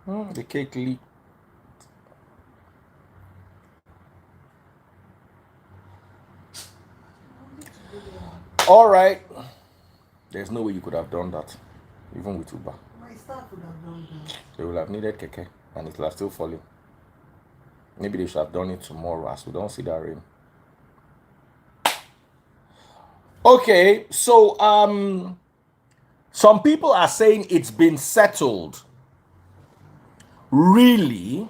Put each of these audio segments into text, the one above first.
The cake leak. All right. There's no way you could have done that, even with Uber. My staff would have done that. They will have needed keke, and it will have still fallen. Maybe they should have done it tomorrow, as we don't see that rain. Okay, so some people are saying it's been settled. Really?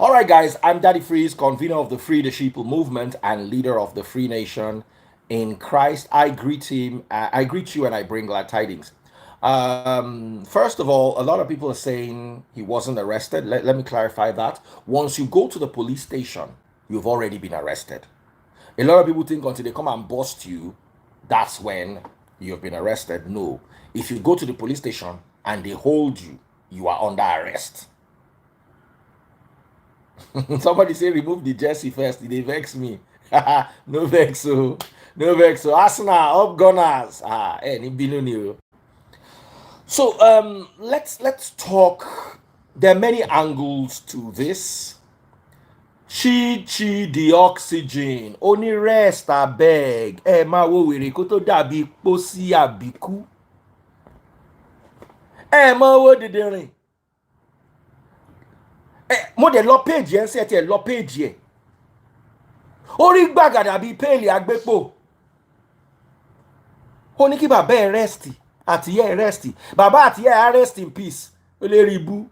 All right, guys, I'm Daddy Freeze, convener of the Free the Sheeple movement and leader of the Free Nation in Christ. I greet him. I greet you, and I bring glad tidings. First of all, a lot of people are saying he wasn't arrested. Let me clarify that. Once you go to the police station, you've already been arrested. A lot of people think until they come and bust you, that's when you've been arrested. No. If you go to the police station and they hold you, you are under arrest. Somebody say remove the jersey first. They vex me. No vex, so no vex. So Arsenal up Gunners. Any binu. So let's talk. There are many angles to this. Chi the oxygen. Only rest abeg. Ma wo wèrè kó tó dàbí pósí àbíkú. Ma wo dìdìrìn. Mo dẹ̀ lọ péjì ẹ̀ ń sẹ́ tiẹ̀ lọ péjì ẹ̀. Orí gbàgàdà bíi péèlì àgbépo. Ó ní kí bàbá ẹ̀ rẹ́sìtì àtìyẹ́ ẹ̀ rẹ́sìtì. Bàbá àtìyẹ́ ẹ̀ rest in peace. Ó lè rí ibú.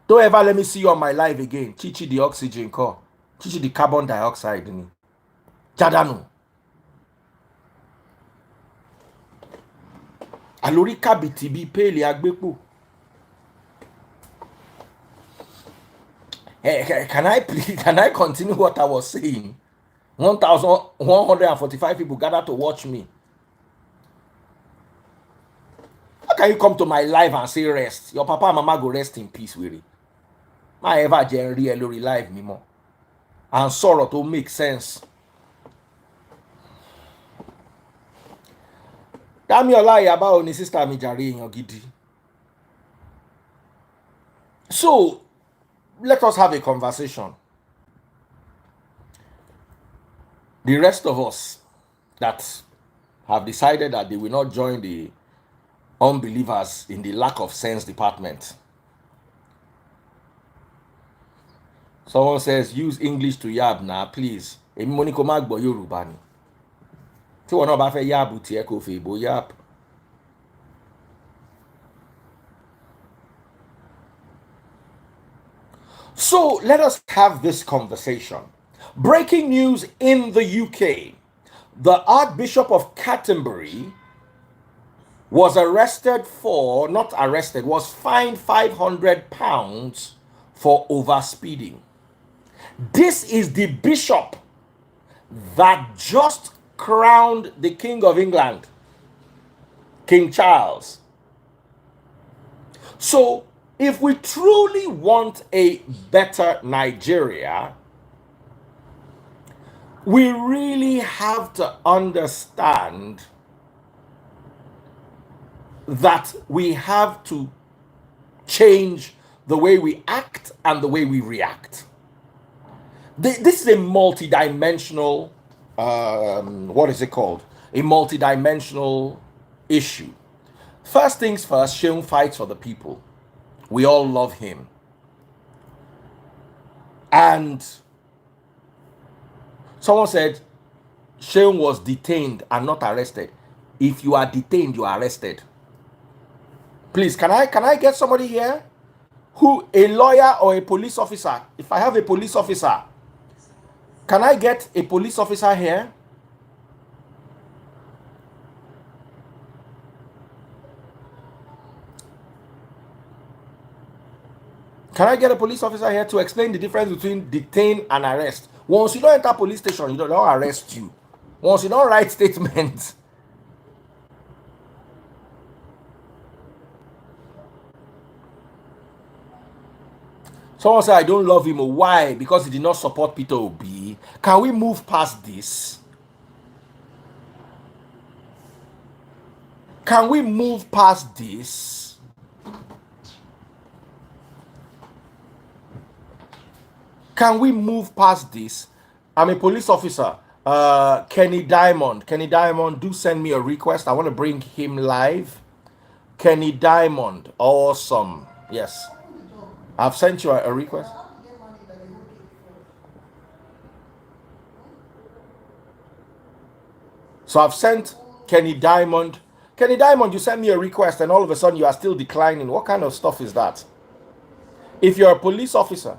Don't ever let me see you on my live again. Chichi the oxygen call. Chichi the carbon dioxide ni. Jadanu. Alori kabiti bi pele agbepo. Can I continue what I was saying? 1,145 people gathered to watch me. How can you come to my live and say rest? Your papa and mama go rest in peace, really. My ever generally lórí live mi mọ́. And sọ̀rọ̀ tó make sense. Dami ọlá ìyàbá ò ní sister mi jàre èèyàn gidi. So let us have a conversation. The rest of us that have decided that they will not join the unbelievers in the lack of sense department. Someone says, use English to yab now, please. Èmi mo ní kó má gbọ́ Yorùbá ni. Tí wọn náà bá fẹ́ yáàbù tiẹ̀ kó fi ìbò yáàbù. So let us have this conversation. Breaking news in the UK. The Archbishop of Canterbury was arrested for, not arrested, was fined £500 for overspeeding. This is the bishop that just crowned the King of England, King Charles. So, if we truly want a better Nigeria, we really have to understand that we have to change the way we act and the way we react. This is a multidimensional, what is it called? A multidimensional issue. First things first, Seun fights for the people. We all love him. And someone said, Seun was detained and not arrested. If you are detained, you are arrested. Please, can I get somebody here? Who, a lawyer or a police officer? If I have a police officer, can I get a police officer here? Can I get a police officer here to explain the difference between detain and arrest? Once you don't enter police station, you don't arrest you. Once you don't write statements. Someone said, I don't love him. Why? Because he did not support Peter Obi. Can we move past this? Can we move past this? Can we move past this? I'm a police officer. Kenny Diamond. Kenny Diamond, do send me a request. I want to bring him live. Kenny Diamond. Awesome. Yes. I've sent you a request. So I've sent Kenny Diamond. Kenny Diamond, you sent me a request and all of a sudden you are still declining. What kind of stuff is that? If you're a police officer,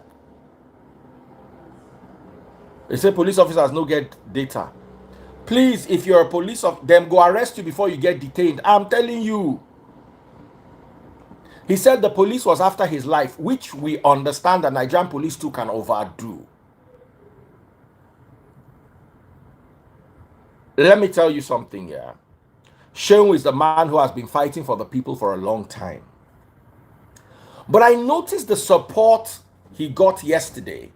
they say police officers no get data. Please, if you're a police of them, go arrest you before you get detained. I'm telling you. He said the police was after his life, which we understand that Nigerian police too can overdo. Let me tell you something here. Seun is the man who has been fighting for the people for a long time. But I noticed the support he got yesterday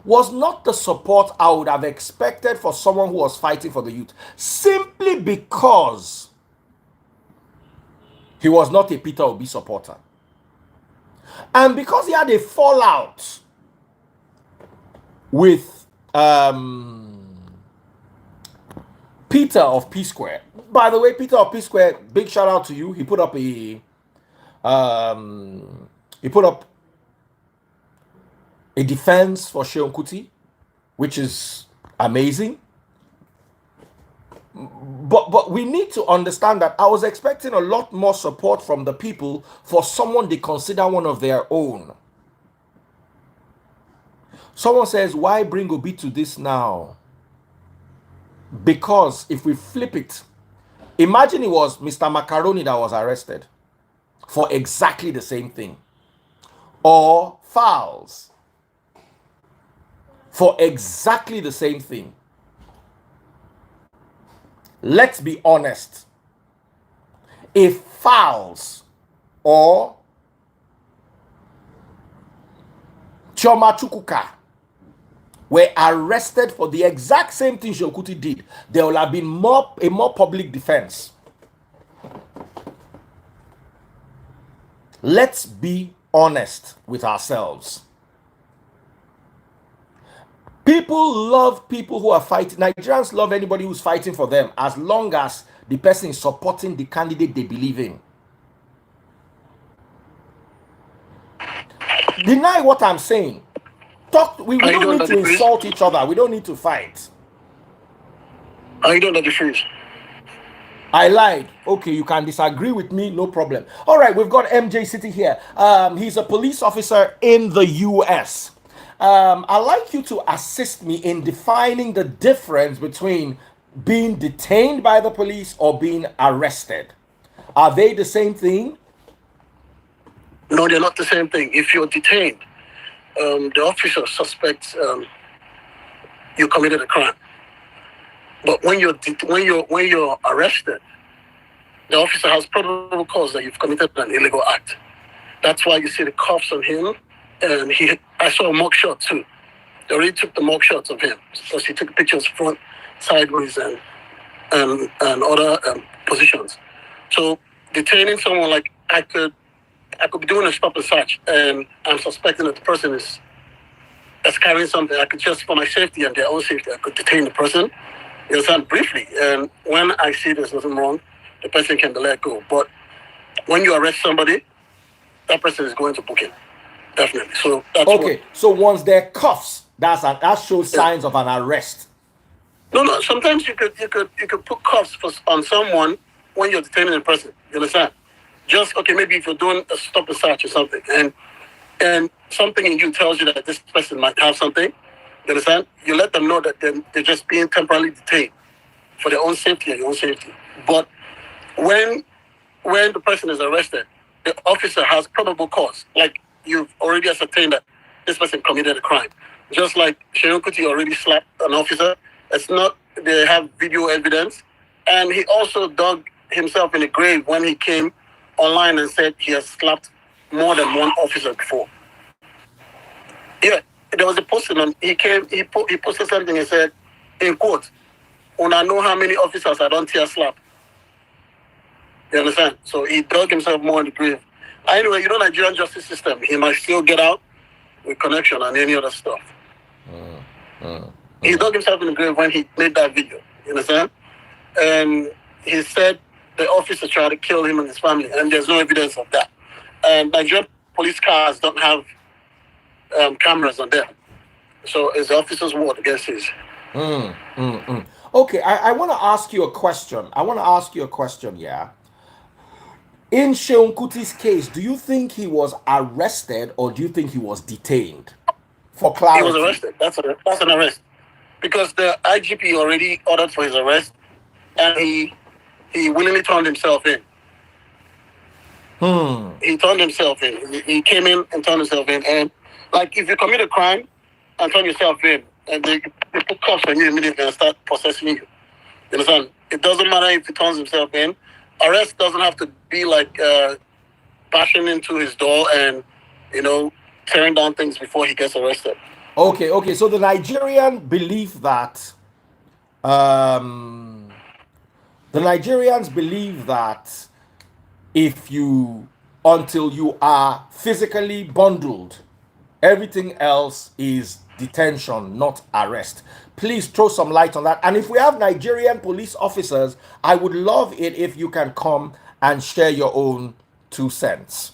was not the support I would have expected for someone who was fighting for the youth, simply because he was not a Peter Obi supporter. And because he had a fallout with Peter of P Square. By the way, Peter of P Square, big shout out to you. He put up a defense for Seun Kuti, which is amazing. But we need to understand that I was expecting a lot more support from the people for someone they consider one of their own. Someone says, why bring Obi to this now? Because if we flip it, imagine it was Mr. Macaroni that was arrested for exactly the same thing, or Fowls for exactly the same thing. Let's be honest. If Fowls or Chioma Chukwuka were arrested for the exact same thing Seun Kuti did, there will have been a more public defense. Let's be honest with ourselves. People love people who are fighting. Nigerians love anybody who's fighting for them as long as the person is supporting the candidate they believe in. Deny what I'm saying. We don't need to insult each other. We don't need to fight. I don't know the truth. I lied. Okay, you can disagree with me, no problem. All right, we've got MJ City here. He's a police officer in the US. I'd like you to assist me in defining the difference between being detained by the police or being arrested. Are they the same thing? No, they're not the same thing. If you're detained, the officer suspects you committed a crime. But when you're arrested, the officer has probable cause that you've committed an illegal act. That's why you see the cuffs on him, and I saw a mugshot too. They already took the mugshots of him because he took pictures front, sideways, and other positions. So detaining someone, like I could be doing a stop and search, and I'm suspecting that the person is carrying something. I could just, for my safety and their own safety, I could detain the person. You understand, briefly. And when I see there's nothing wrong, the person can be let go. But when you arrest somebody, that person is going to book him. Definitely. So that's okay. So once they're cuffs, that shows signs of an arrest. No. Sometimes you could put cuffs on someone when you're detaining a person. You understand? Just maybe if you're doing a stop and search or something, and something in you tells you that this person might have something. You understand? You let them know that they're just being temporarily detained for their own safety and your own safety. But when the person is arrested, the officer has probable cause. Like you've already ascertained that this person committed a crime. Just like Seun Kuti already slapped an officer. It's not, they have video evidence. And he also dug himself in a grave when he came online and said he has slapped more than one officer before. Yeah. There was a posting on. He posted something and said, in quote, "When I know how many officers I don't tear slap." You understand? So he dug himself more in the grave. Anyway, you know, Nigerian justice system, he might still get out with connection and any other stuff. He dug himself in the grave when he made that video. You understand? And he said the officer tried to kill him and his family, and there's no evidence of that. And Nigerian police cars don't have cameras on them. So it's the officer's word against his. Okay, I want to ask you a question. Yeah. In Seun Kuti's case, do you think he was arrested or do you think he was detained? For He clarity. was arrested. That's an arrest. Because the IGP already ordered for his arrest, and he willingly turned himself in. He turned himself in. He came in and turned himself in. And like, if you commit a crime and turn yourself in, and they put cuffs on you immediately and start processing you. You understand? It doesn't matter if he turns himself in. Arrest doesn't have to be like bashing into his door and, you know, tearing down things before he gets arrested. Okay. So the Nigerian believe that the Nigerians believe that until you are physically bundled, everything else is detention, not arrest. Please throw some light on that. And if we have Nigerian police officers, I would love it if you can come and share your own 2 cents.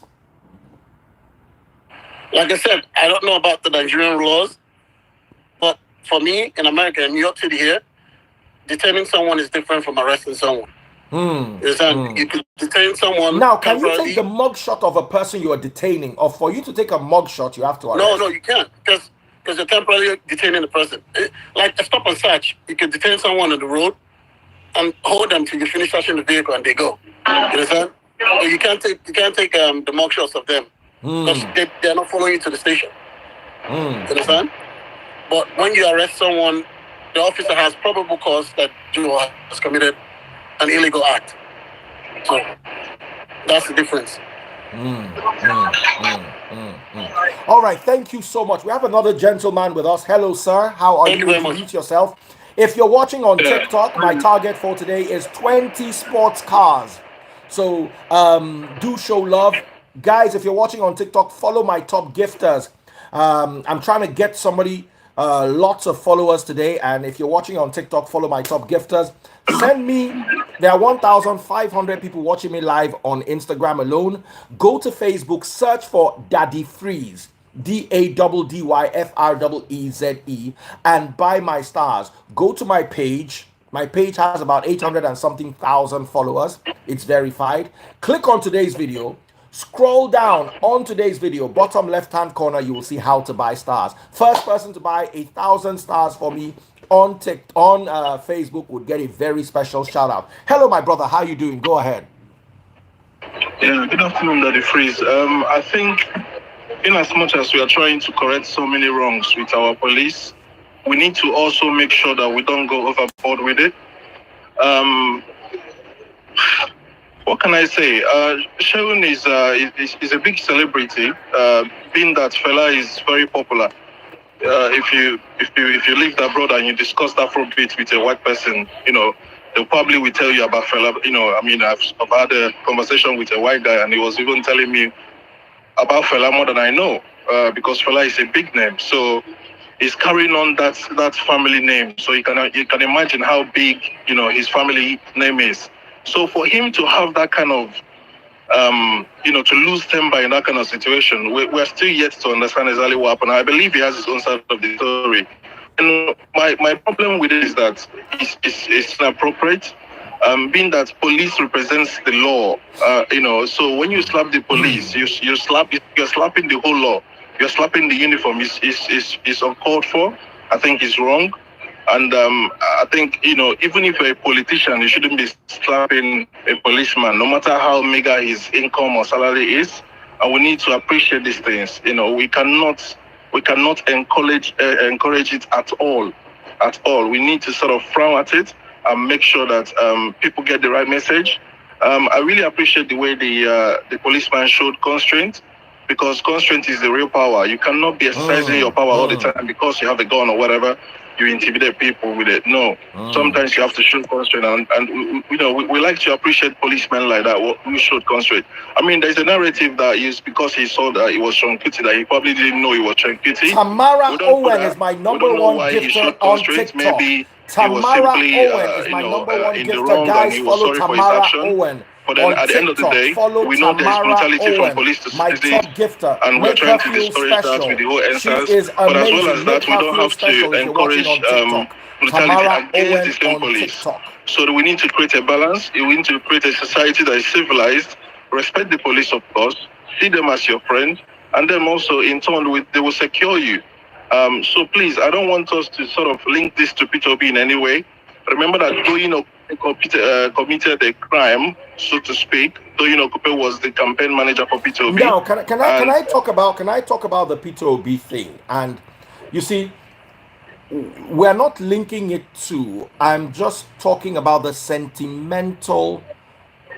Like I said, I don't know about the Nigerian laws, but for me, in America, in New York City here, detaining someone is different from arresting someone. You could detain someone. Now, can you take the mugshot of a person you are detaining, or for you to take a mugshot, you have to arrest? No, you can't, because you're temporarily detaining the person. Like a stop and search, you can detain someone on the road and hold them till you finish searching the vehicle and they go. You understand? So you can't take the mugshots of them because they're not following you to the station. You understand? But when you arrest someone, the officer has probable cause that you has committed an illegal act. So that's the difference. All right, thank you so much. We have another gentleman with us. Hello, sir. How are Thank you very much. Introduce yourself. If you're watching on TikTok, my target for today is 20 sports cars. So do show love. Guys, if you're watching on TikTok, follow my top gifters. I'm trying to get somebody lots of followers today, and if you're watching on TikTok, follow my top gifters. Send me. There are 1,500 people watching me live on Instagram alone. Go to Facebook, search for Daddy Freeze, DADDYFREEZE, and buy my stars. Go to my page. My page has about 800 and something thousand followers. It's verified. Click on today's video. Scroll down on today's video, bottom left-hand corner, you will see how to buy stars. First person to buy 1,000 stars for me on Facebook would get a very special shout out. Hello, my brother. How you doing? Go ahead. Yeah, good afternoon, Daddy Freeze. I think in as much as we are trying to correct so many wrongs with our police, we need to also make sure that we don't go overboard with it. What can I say? Seun is a big celebrity, being that fella is very popular. If you live abroad and you discuss Afrobeat with a white person, you know, they probably will tell you about fella. You know, I mean, I've had a conversation with a white guy, and he was even telling me about fella more than I know, because fella is a big name. So he's carrying on that family name. So you can imagine how big, you know, his family name is. So for him to have that kind of, to lose temper in that kind of situation, we're still yet to understand exactly what happened. I believe he has his own side of the story. And my problem with it is that it's inappropriate, being that police represents the law. So when you slap the police, you're slapping the whole law. You're slapping the uniform. It's uncalled for. I think it's wrong. And I think, even if you're a politician, you shouldn't be slapping a policeman, no matter how meager his income or salary is. And we need to appreciate these things. We cannot encourage it at all. At all. We need to sort of frown at it and make sure that people get the right message. I really appreciate the way the policeman showed constraint, because constraint is the real power. You cannot be exercising your power all the time because you have a gun or whatever. You intimidate people with it. No, sometimes you have to show constraint, and we like to appreciate policemen like that who showed constraint. I mean, there's a narrative that is because he saw that it was Seun Kuti that he probably didn't know it was Seun Kuti. Tamara Owen is my number one gifter on TikTok. Maybe Tamara simply, Owen is my number one in the gifter. wrong, Guys, and he was follow sorry for his Tamara action. Owen. But then on at the end of the TikTok, day, follow we know there's Tamara brutality from Owen, police to my citizens, top gifter. and we're Make trying her to feel discourage that special. with the whole She NSAS. is But as amazing. well as Make that, we her don't feel have special to if you're watching encourage on TikTok. brutality Tamara against Owen the same on police. TikTok. So we need to create a balance. We need to create a society that is civilized, respect the police, of course, see them as your friend, and then also in turn, they will secure you. So please, I don't want us to sort of link this to P2B in any way. Remember that Doyin committed a crime, so to speak. Doyin Okupe was the campaign manager for P2B. Now, can I talk about the P2B thing? And you see, we're not linking it to. I'm just talking about the sentimental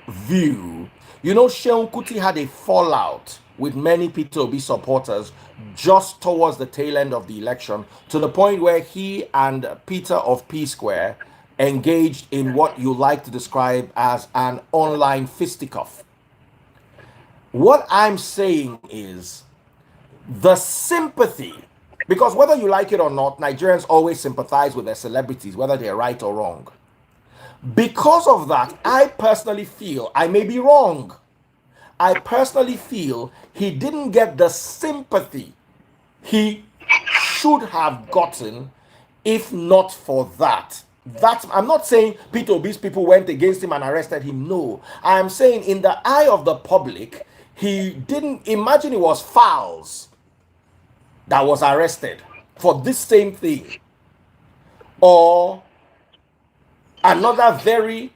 view. You know, Seun Kuti had a fallout with many P2B supporters just towards the tail end of the election, to the point where he and Peter of P Square engaged in what you like to describe as an online fisticuff. What I'm saying is the sympathy, because whether you like it or not, Nigerians always sympathize with their celebrities, whether they're right or wrong. Because of that, I personally feel, I may be wrong, I personally feel he didn't get the sympathy he should have gotten if not for that. I'm not saying P2B's people went against him and arrested him. No, I am saying in the eye of the public, he didn't imagine it was Fowles that was arrested for this same thing, or another very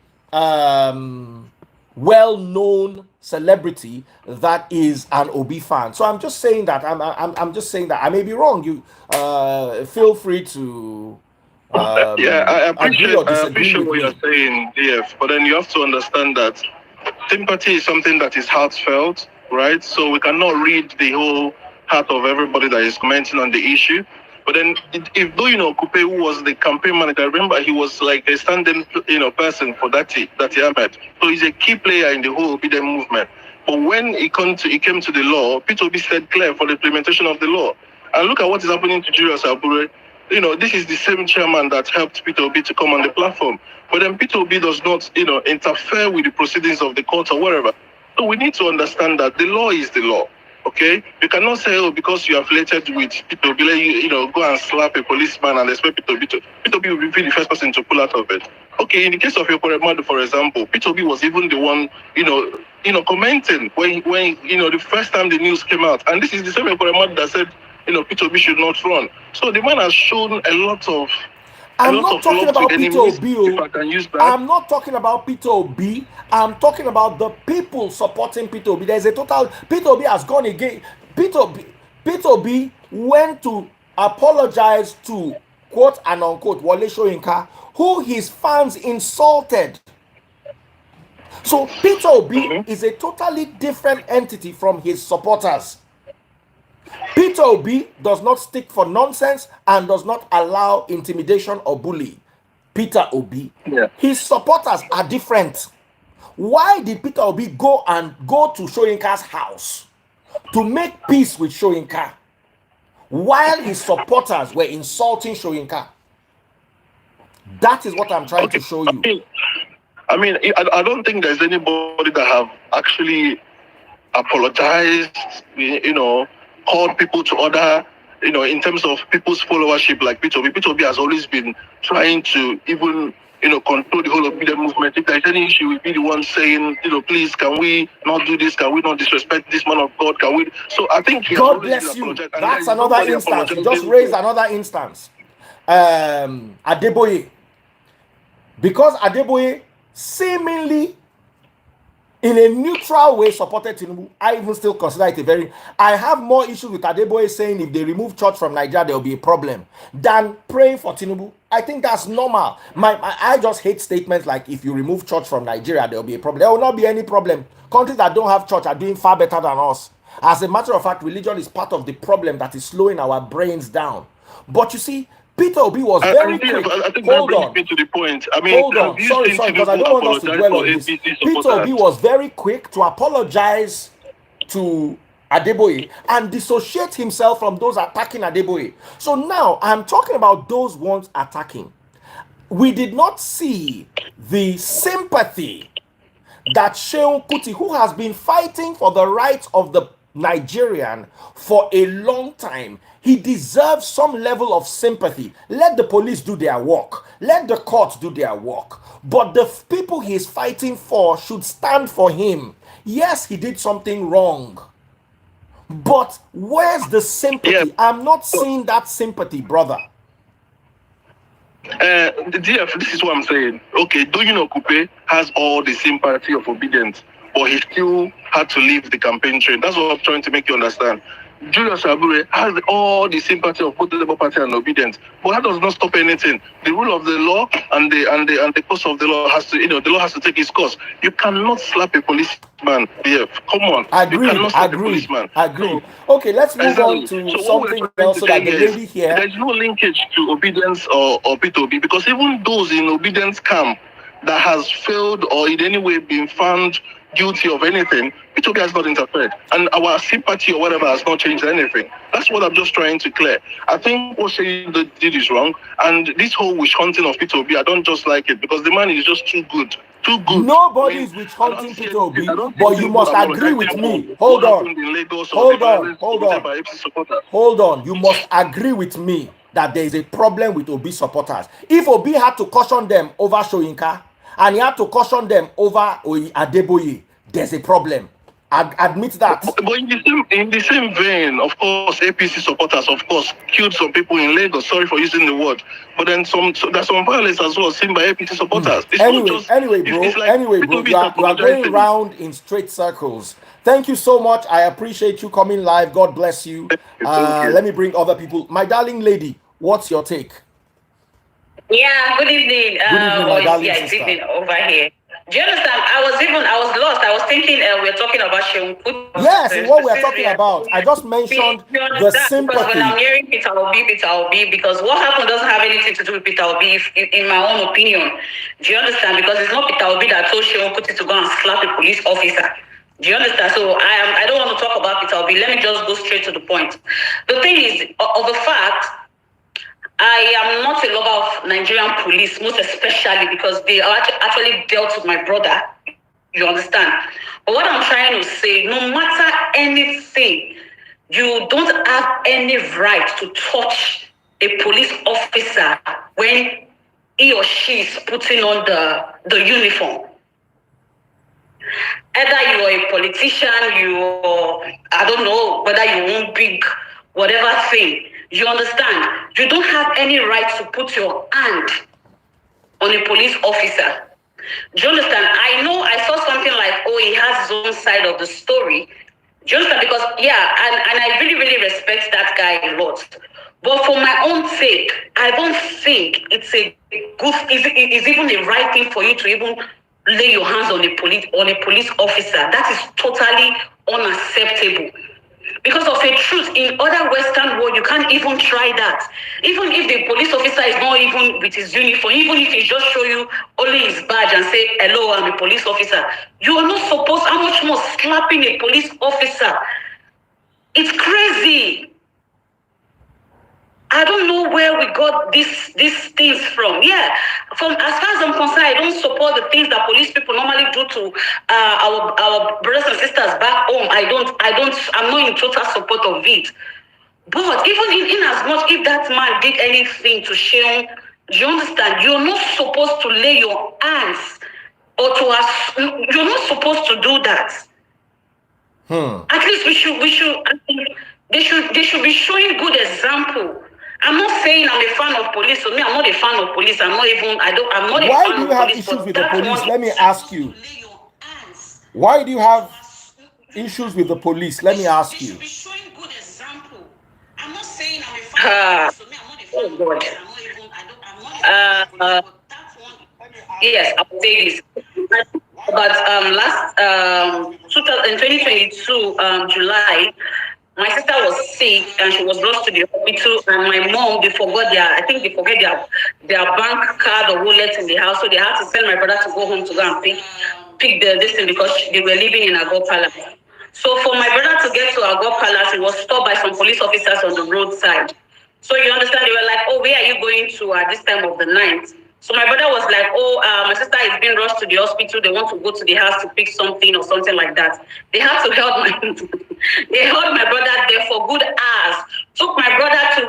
well-known celebrity that is an Obi fan. So I'm just saying that I'm just saying that I may be wrong. You feel free to yeah, I appreciate what me. you're saying, DF, but then you have to understand that sympathy is something that is heartfelt, right? So we cannot read the whole heart of everybody that is commenting on the issue. But then, if Doyin Okupe, who was the campaign manager, remember he was like a standing, person for Dati Ahmed. So he's a key player in the whole Obidem movement. But when it came to the law, P2B said clear for the implementation of the law. And look at what is happening to Julius Abure. This is the same chairman that helped P2B to come on the platform. But then P2B does not, interfere with the proceedings of the court or whatever. So we need to understand that the law is the law. Okay, you cannot say, because you are affiliated with P2B, go and slap a policeman and expect P2B will be the first person to pull out of it. Okay, in the case of Yokoremadu, for example, P2B was even the one, commenting when the first time the news came out, and this is the same Yokoremadu that said, P2B should not run. So the man has shown a lot of. I'm not talking about P2B. If I can use that. I'm not talking about P2B. I'm talking about the people supporting P2B. There's a total. P2B has gone again. P2B went to apologize to quote and unquote Wole Soyinka, who his fans insulted. So P2B is a totally different entity from his supporters. P2B does not stick for nonsense and does not allow intimidation or bullying. Peter Obi, his supporters are different. Why did Peter Obi go to Soyinka's house to make peace with Soyinka while his supporters were insulting Soyinka? That is what I'm trying to show you. I mean, I don't think there's anybody that have actually apologized, called people to order, in terms of people's followership like P2B. P2B has always been trying to even, control the whole of the movement. If there's any issue, we'll be the one saying, please, can we not do this? Can we not disrespect this man of God? Can we? So I think God bless you. That's another instance. You just raised another instance. Adeboye. Because Adeboye seemingly in a neutral way supported Tinubu, I even still consider it I have more issues with Adeboye saying if they remove church from Nigeria, there will be a problem, than praying for Tinubu. I think that's normal. I just hate statements like if you remove church from Nigeria, there will be a problem. There will not be any problem. Countries that don't have church are doing far better than us. As a matter of fact, religion is part of the problem that is slowing our brains down. But you see, Peter Obi was very And yeah, quick. I think that Hold brings on, me to the point. I mean, hold have on. you Sorry, seen sorry, because I Tinubu don't want us to apologize dwell for on this. APC Peter Obi supporters? was very quick to apologize to Adeboye and dissociate himself from those attacking Adeboye. So now I'm talking about those ones attacking. We did not see the sympathy that Seun Kuti, who has been fighting for the rights of the Nigerian for a long time, he deserves some level of sympathy. Let the police do their work, let the courts do their work. But the people he is fighting for should stand for him. Yes, he did something wrong. But where's the Yeah. sympathy? I'm not seeing that sympathy, brother. The DF, this is what I'm saying. Okay, Doyin Okupe has all the sympathy of obedience, but he still had to leave the campaign train. That's what I'm trying to make you understand. Julius Abure has all the sympathy of both the Labour Party and obedience, but that does not stop anything. The rule of the law and the course of the law has to, the law has to take its course. You cannot slap a policeman. DF, come on. You Agreed, cannot slap a agreed, policeman. agreed. Okay, let's move on Exactly. to So what we're something trying else to so say that the here is lady here. there's no linkage to obedience or P2B, because even those in obedience camp that has failed or in any way been found guilty of anything, P2B has not interfered. And our sympathy or whatever has not changed anything. That's what I'm just trying to clear. I think what Shay did is wrong. And this whole witch hunting of P2B, I don't just like it because the man is just too good. Too good. Nobody is witch hunting Peter Obi, I don't see but you people must agree apologizing with for me. what Hold on, happened in Lagos or the hold on, violence hold committed on, by APC supporters. hold on. You must agree with me that there is a problem with Obi supporters. If Obi had to caution them over Soyinka and he had to caution them over Adeboye, there's a problem. Admit that. But in the same vein, of course, APC supporters, of course, killed some people in Lagos. Sorry for using the word, but then there's some violence as well seen by APC supporters. It's not just Anyway, bro. it's like Anyway, bro. You are going round in straight circles. Thank you so much. I appreciate you coming live. God bless you. Thank you. Let me bring other people. My darling lady, what's your take? Yeah, good evening. Good evening, my darling yeah, sister. it's evening over here. Do you understand? I was lost. I was thinking we're talking about Seun Kuti. Yes, it's what we're talking about. I just mentioned the sympathy. Because when I'm hearing Peter Obi, because what happened doesn't have anything to do with Peter Obi, in my own opinion. Do you understand? Because it's not Peter Obi that told Seun Kuti to go and slap a police officer. Do you understand? So I don't want to talk about Peter Obi. Let me just go straight to the point. The thing is, of the fact, I am not a lover of Nigerian police, most especially because they actually dealt with my brother. You understand? But what I'm trying to say, no matter anything, you don't have any right to touch a police officer when he or she is putting on the uniform. Either you are a politician, I don't know, whether you own big, whatever thing. You understand? You don't have any right to put your hand on a police officer. Do you understand? I know I saw something like, he has his own side of the story. Do you understand? Because, and I really, really respect that guy a lot. But for my own sake, I don't think it's it's even the right thing for you to even lay your hands on a police officer. That is totally unacceptable. Because of a truth, in other Western world, you can't even try that. Even if the police officer is not even with his uniform, even if he just show you only his badge and say, hello, I'm a police officer, you are not supposed, how much more slapping a police officer? It's crazy. I don't know where we got these things from. Yeah, from as far as I'm concerned, I don't support the things that police people normally do to our brothers and sisters back home. I'm not in total support of it. But even in as much if that man did anything to Seun, do you understand? You're not supposed to lay your hands or you're not supposed to do that. At least they should be showing good example. I'm not saying I'm a fan of police. So me, I'm not a fan of police. I'm not a fan of police. Why do you have issues with the police? Let me ask you. Why do you have issues with the police? Let me ask you. They should be showing good example. I'm not saying I'm a fan of police. So me, I'm not a fan of police. I'm not a fan of police. Yes, I will say this. But last in 2022 July, my sister was sick and she was rushed to the hospital. And my mom, they forgot I think they forget their bank card or wallet in the house, so they had to send my brother to go home to go and pick this thing because they were living in Agor Palace. So for my brother to get to Agor Palace, he was stopped by some police officers on the roadside. So you understand, they were like, "Oh, where are you going to at this time of the night?" So my brother was like, "Oh, my sister is being rushed to the hospital. They want to go to the house to pick something or something like that." They had to help my they held my brother there for good hours. Took my brother to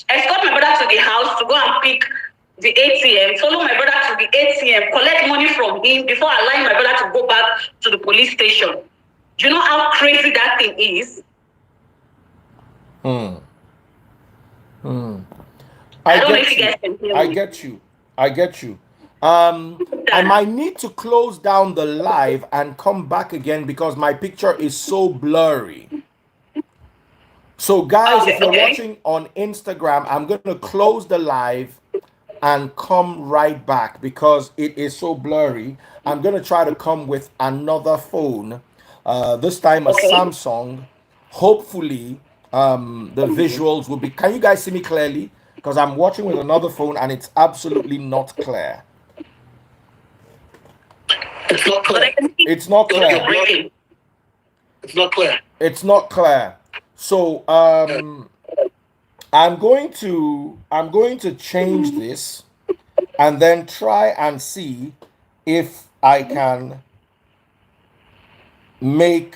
escort my brother to the house to go and pick the ATM. Follow my brother to the ATM, collect money from him before allowing my brother to go back to the police station. Do you know how crazy that thing is? Hmm. Hmm. I don't know if you guys can hear me. I get you. I get you. I might need to close down the live and come back again because my picture is so blurry. So, guys, if you're watching on Instagram, I'm going to close the live and come right back because it is so blurry. I'm going to try to come with another phone, this time a Samsung. Hopefully, the visuals will be. Can you guys see me clearly? Because I'm watching with another phone and it's absolutely not clear. It's not clear. It's not clear. It's not clear. It's not clear. So I'm going to change this and then try and see if I can make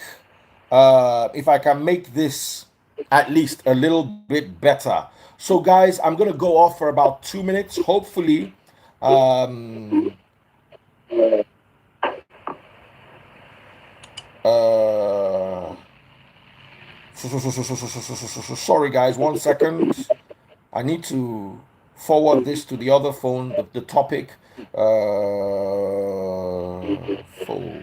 this at least a little bit better. So guys, I'm gonna go off for about 2 minutes. Hopefully, sorry guys, 1 second. I need to forward this to the other phone, the topic. Fold.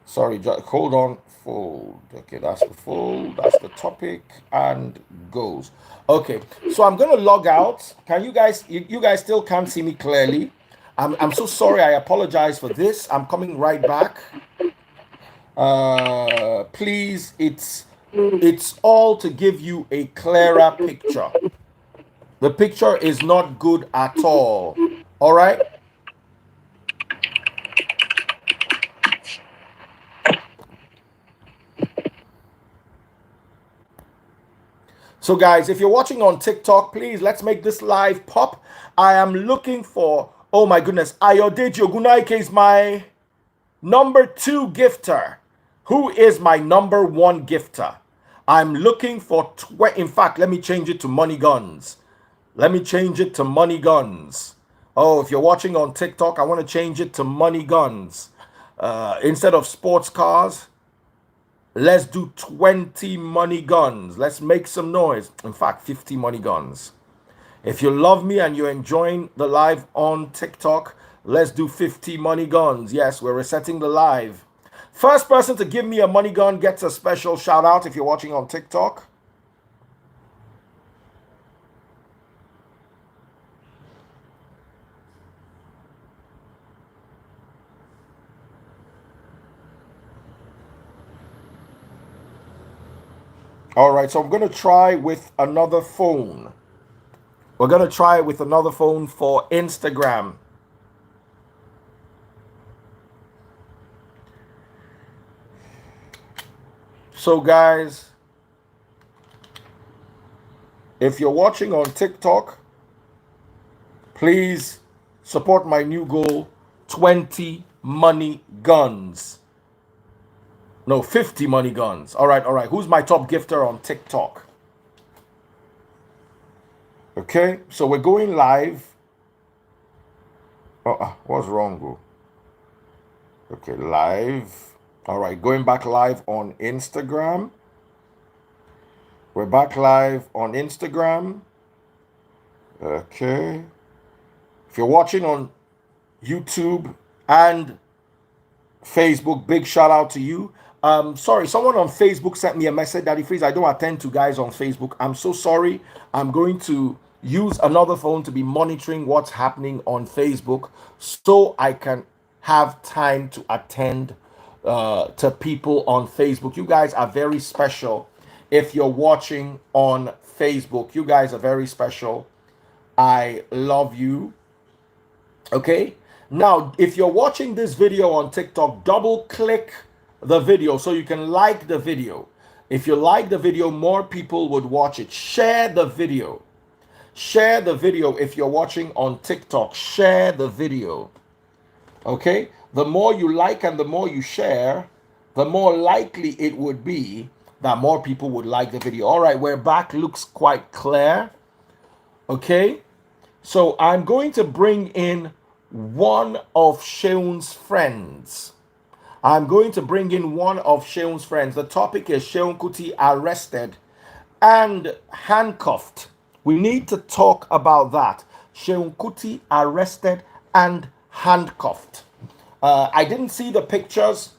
Sorry, hold on. Fold. Okay, that's the fold. That's the topic, and goes. Okay, so I'm gonna log out. Can you guys? You guys still can't see me clearly. I'm so sorry. I apologize for this. I'm coming right back. Please, it's all to give you a clearer picture. The picture is not good at all. All right. So guys, if you're watching on TikTok, please let's make this live pop. I am looking for, oh my goodness, Ayodeji Ogunaike is my number 2 gifter. Who is my number 1 gifter? I'm looking for, in fact, let me change it to Money Guns. Let me change it to Money Guns. Oh, if you're watching on TikTok, I want to change it to Money Guns. Instead of sports cars, let's do 20 money guns. Let's make some noise. In fact, 50 money guns. If you love me and you're enjoying the live on TikTok, let's do 50 money guns. Yes, we're resetting the live. First person to give me a money gun gets a special shout out if you're watching on TikTok. All right, so I'm going to try with another phone. We're going to try it with another phone for Instagram. So guys, if you're watching on TikTok, please support my new goal, 20 money guns. No, 50 money guns. All right. Who's my top gifter on TikTok? Okay, so we're going live. What's wrong, bro? Okay, live. All right, going back live on Instagram. We're back live on Instagram. Okay. If you're watching on YouTube and Facebook, big shout out to you. Sorry, someone on Facebook sent me a message, Daddy Freeze. I don't attend to guys on Facebook. I'm so sorry. I'm going to use another phone to be monitoring what's happening on Facebook so I can have time to attend to people on Facebook. You guys are very special. If you're watching on Facebook, you guys are very special. I love you. Okay. Now, if you're watching this video on TikTok, double click the video so you can like the video. If you like the video, more people would watch it. Share the video. Share the video if you're watching on TikTok. Share the video. Okay? The more you like and the more you share, the more likely it would be that more people would like the video. All right, we're back. Looks quite clear. Okay? So I'm going to bring in one of Seun's friends. I'm going to bring in one of Seun's friends. The topic is Seun Kuti arrested and handcuffed. We need to talk about that. Seun Kuti arrested and handcuffed. I didn't see the pictures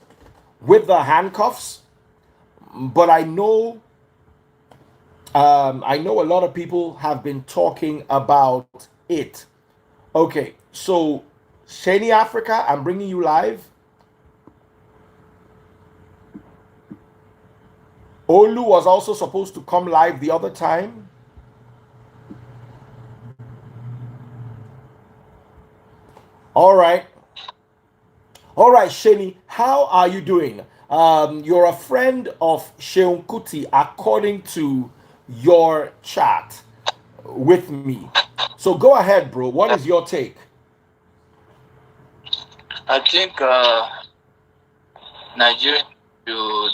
with the handcuffs, but I know a lot of people have been talking about it. Okay, so Shani Africa, I'm bringing you live. Olu was also supposed to come live the other time. All right. All right, Shani, how are you doing? You're a friend of Seun Kuti according to your chat with me. So go ahead, bro. What is your take? I think Nigeria should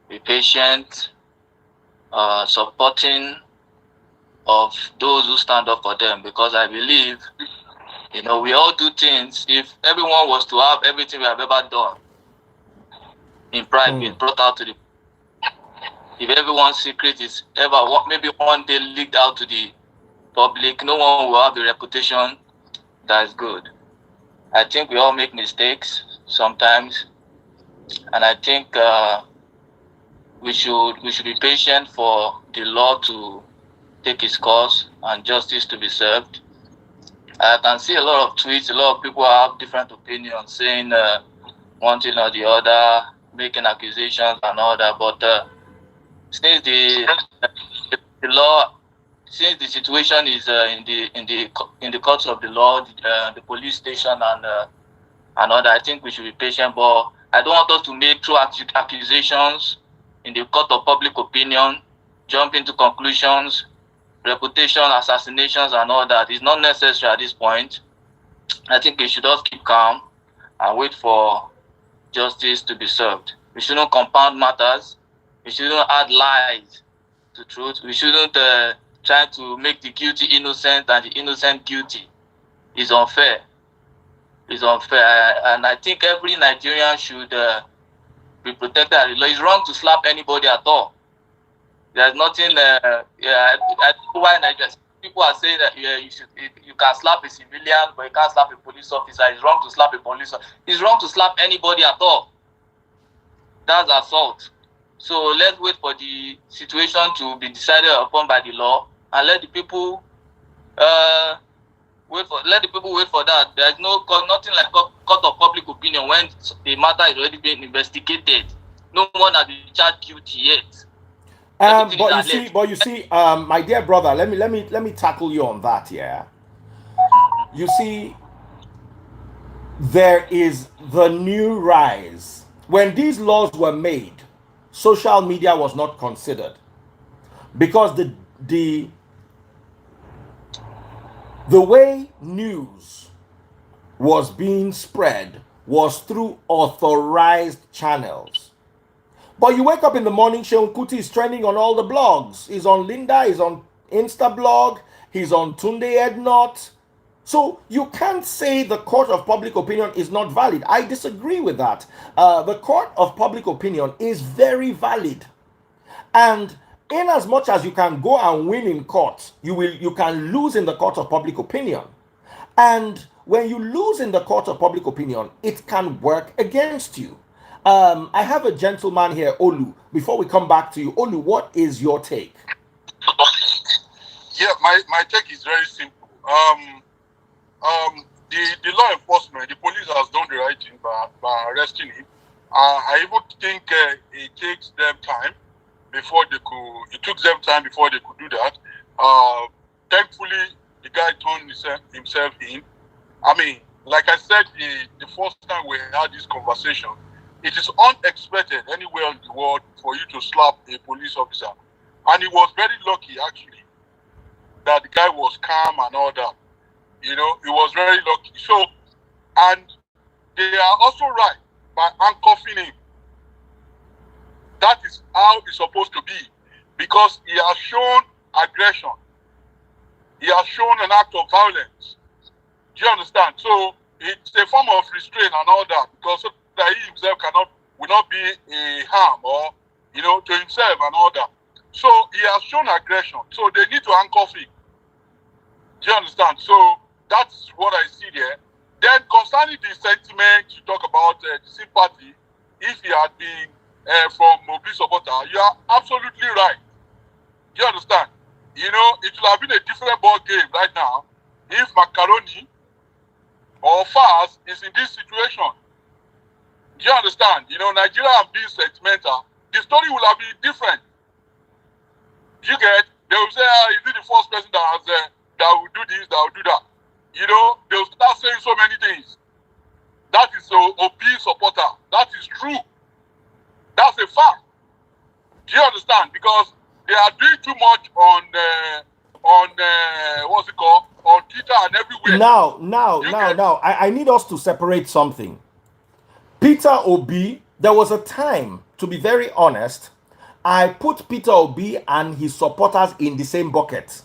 be patient, supporting of those who stand up for them, because I believe, we all do things. If everyone was to have everything we have ever done in private brought out to the, if everyone's secret is ever maybe one day leaked out to the public, no one will have the reputation that is good. I think we all make mistakes sometimes, and I think we should be patient for the law to take its course and justice to be served. I can see a lot of tweets, a lot of people have different opinions, saying one thing or the other, making accusations and all that. But since the law, since the situation is in the courts of the law, the police station and all that, I think we should be patient. But I don't want us to make true accusations in the court of public opinion, jump into conclusions, reputation, assassinations and all that. It's not necessary at this point. I think we should just keep calm and wait for justice to be served. We shouldn't compound matters. We shouldn't add lies to truth. We shouldn't try to make the guilty innocent and the innocent guilty. It's unfair. It's unfair. And I think every Nigerian should be protected. It's wrong to slap anybody at all. There's nothing. I don't know why people are saying that you can slap a civilian, but you can't slap a police officer. It's wrong to slap a police officer. It's wrong to slap anybody at all. That's assault. So let's wait for the situation to be decided upon by the law, and let the people wait for that. There's nothing like court of public opinion when the matter is already being investigated. No one has been charged guilty yet. But you see, my dear brother, let me tackle you on that. Yeah, you see, there is the new rise. When these laws were made, social media was not considered, because the way news was being spread was through authorized channels. But you wake up in the morning, Seun Kuti is trending on all the blogs. He's on Linda, he's on Instablog, he's on Tunde Ednot. So you can't say the court of public opinion is not valid. I disagree with that. The court of public opinion is very valid. And in as much as you can go and win in court, you can lose in the court of public opinion. And when you lose in the court of public opinion, it can work against you. I have a gentleman here, Olu. Before we come back to you, Olu, what is your take? Yeah, my take is very simple. The law enforcement, the police has done the right thing by arresting him. I even think it takes them time before they could. It took them time before they could do that. Thankfully, the guy turned himself in. I mean, like I said, the first time we had this conversation, it is unexpected anywhere in the world for you to slap a police officer, and he was very lucky actually that the guy was calm and all that. You know, he was very lucky. So, and they are also right by handcuffing him. That is how it's supposed to be, because he has shown aggression. He has shown an act of violence. Do you understand? So it's a form of restraint and all that, because so that he himself will not be a harm or, you know, to himself and all that. So he has shown aggression. So they need to handcuff him. Do you understand? So that's what I see there. Then concerning the sentiment you talk about, the sympathy, if he had been from Obi supporter, you are absolutely right. Do you understand? You know, it will have been a different ball game right now if Macaroni or Fast is in this situation. Do you understand? You know, Nigeria have been sentimental. The story will have been different. You get? They will say, is it the first person that has that will do this, that will do that? You know, they will start saying so many things. That is OP supporter. That is true. That's a fact. Do you understand? Because they are doing too much on what's it called? On Twitter and everywhere. Now, I need us to separate something. Peter Obi, there was a time, to be very honest, I put Peter Obi and his supporters in the same bucket.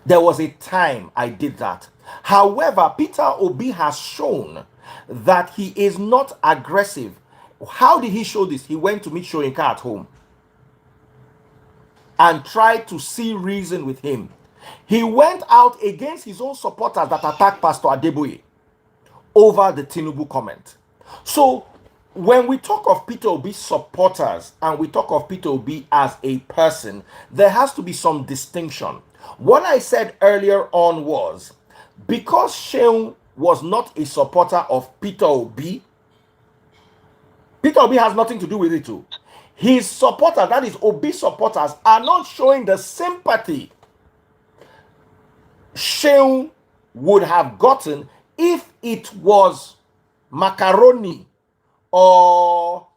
There was a time I did that. However, Peter Obi has shown that he is not aggressive. How did he show this? He went to meet Soyinka at home and tried to see reason with him. He went out against his own supporters that attacked Pastor Adeboye over the Tinubu comment. So when we talk of Peter Obi supporters and we talk of Peter Obi as a person, there has to be some distinction. What I said earlier on was, because Seun was not a supporter of Peter Obi, Peter Obi has nothing to do with it too. His supporters, that is Obi supporters, are not showing the sympathy Seun would have gotten if it was Macaroni or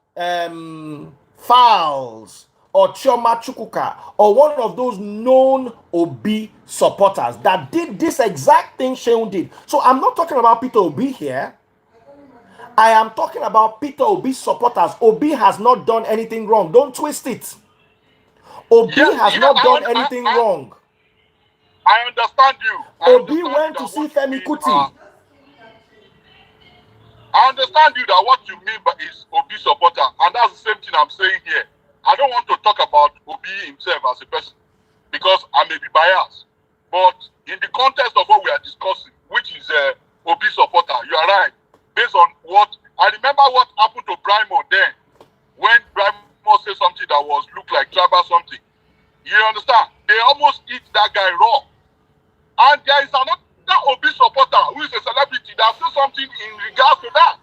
Fowls or Chioma Chukwuka or one of those known Obi supporters that did this exact thing Seun did. So I'm not talking about Peter Obi here. I am talking about Peter Obi supporters. Obi has not done anything wrong. Don't twist it. Obi has not done anything wrong. I understand you. Obi went to see Femi Kuti. I understand you that what you mean by is Obi supporter, and that's the same thing I'm saying here. I don't want to talk about Obi himself as a person because I may be biased. But in the context of what we are discussing, which is Obi supporter, you are right. Based on what I remember, what happened to Brimo then, when Brimo said something that was look like tribal something. You understand? They almost eat that guy raw. And there is another Obi supporter who is a celebrity that says something in regards to that.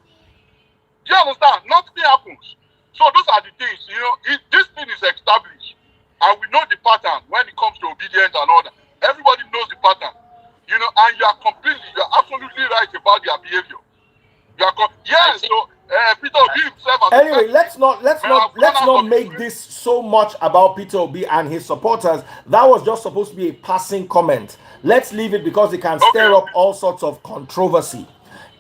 Do you understand? Nothing happens. So those are the things, you know, this thing is established. And we know the pattern when it comes to obedience and all that. Everybody knows the pattern. You know, and you are absolutely right about their behavior. Yes, so Peter Obi himself. Anyway, let's not make this so much about Peter Obi and his supporters. That was just supposed to be a passing comment. Let's leave it because it can stir up all sorts of controversy.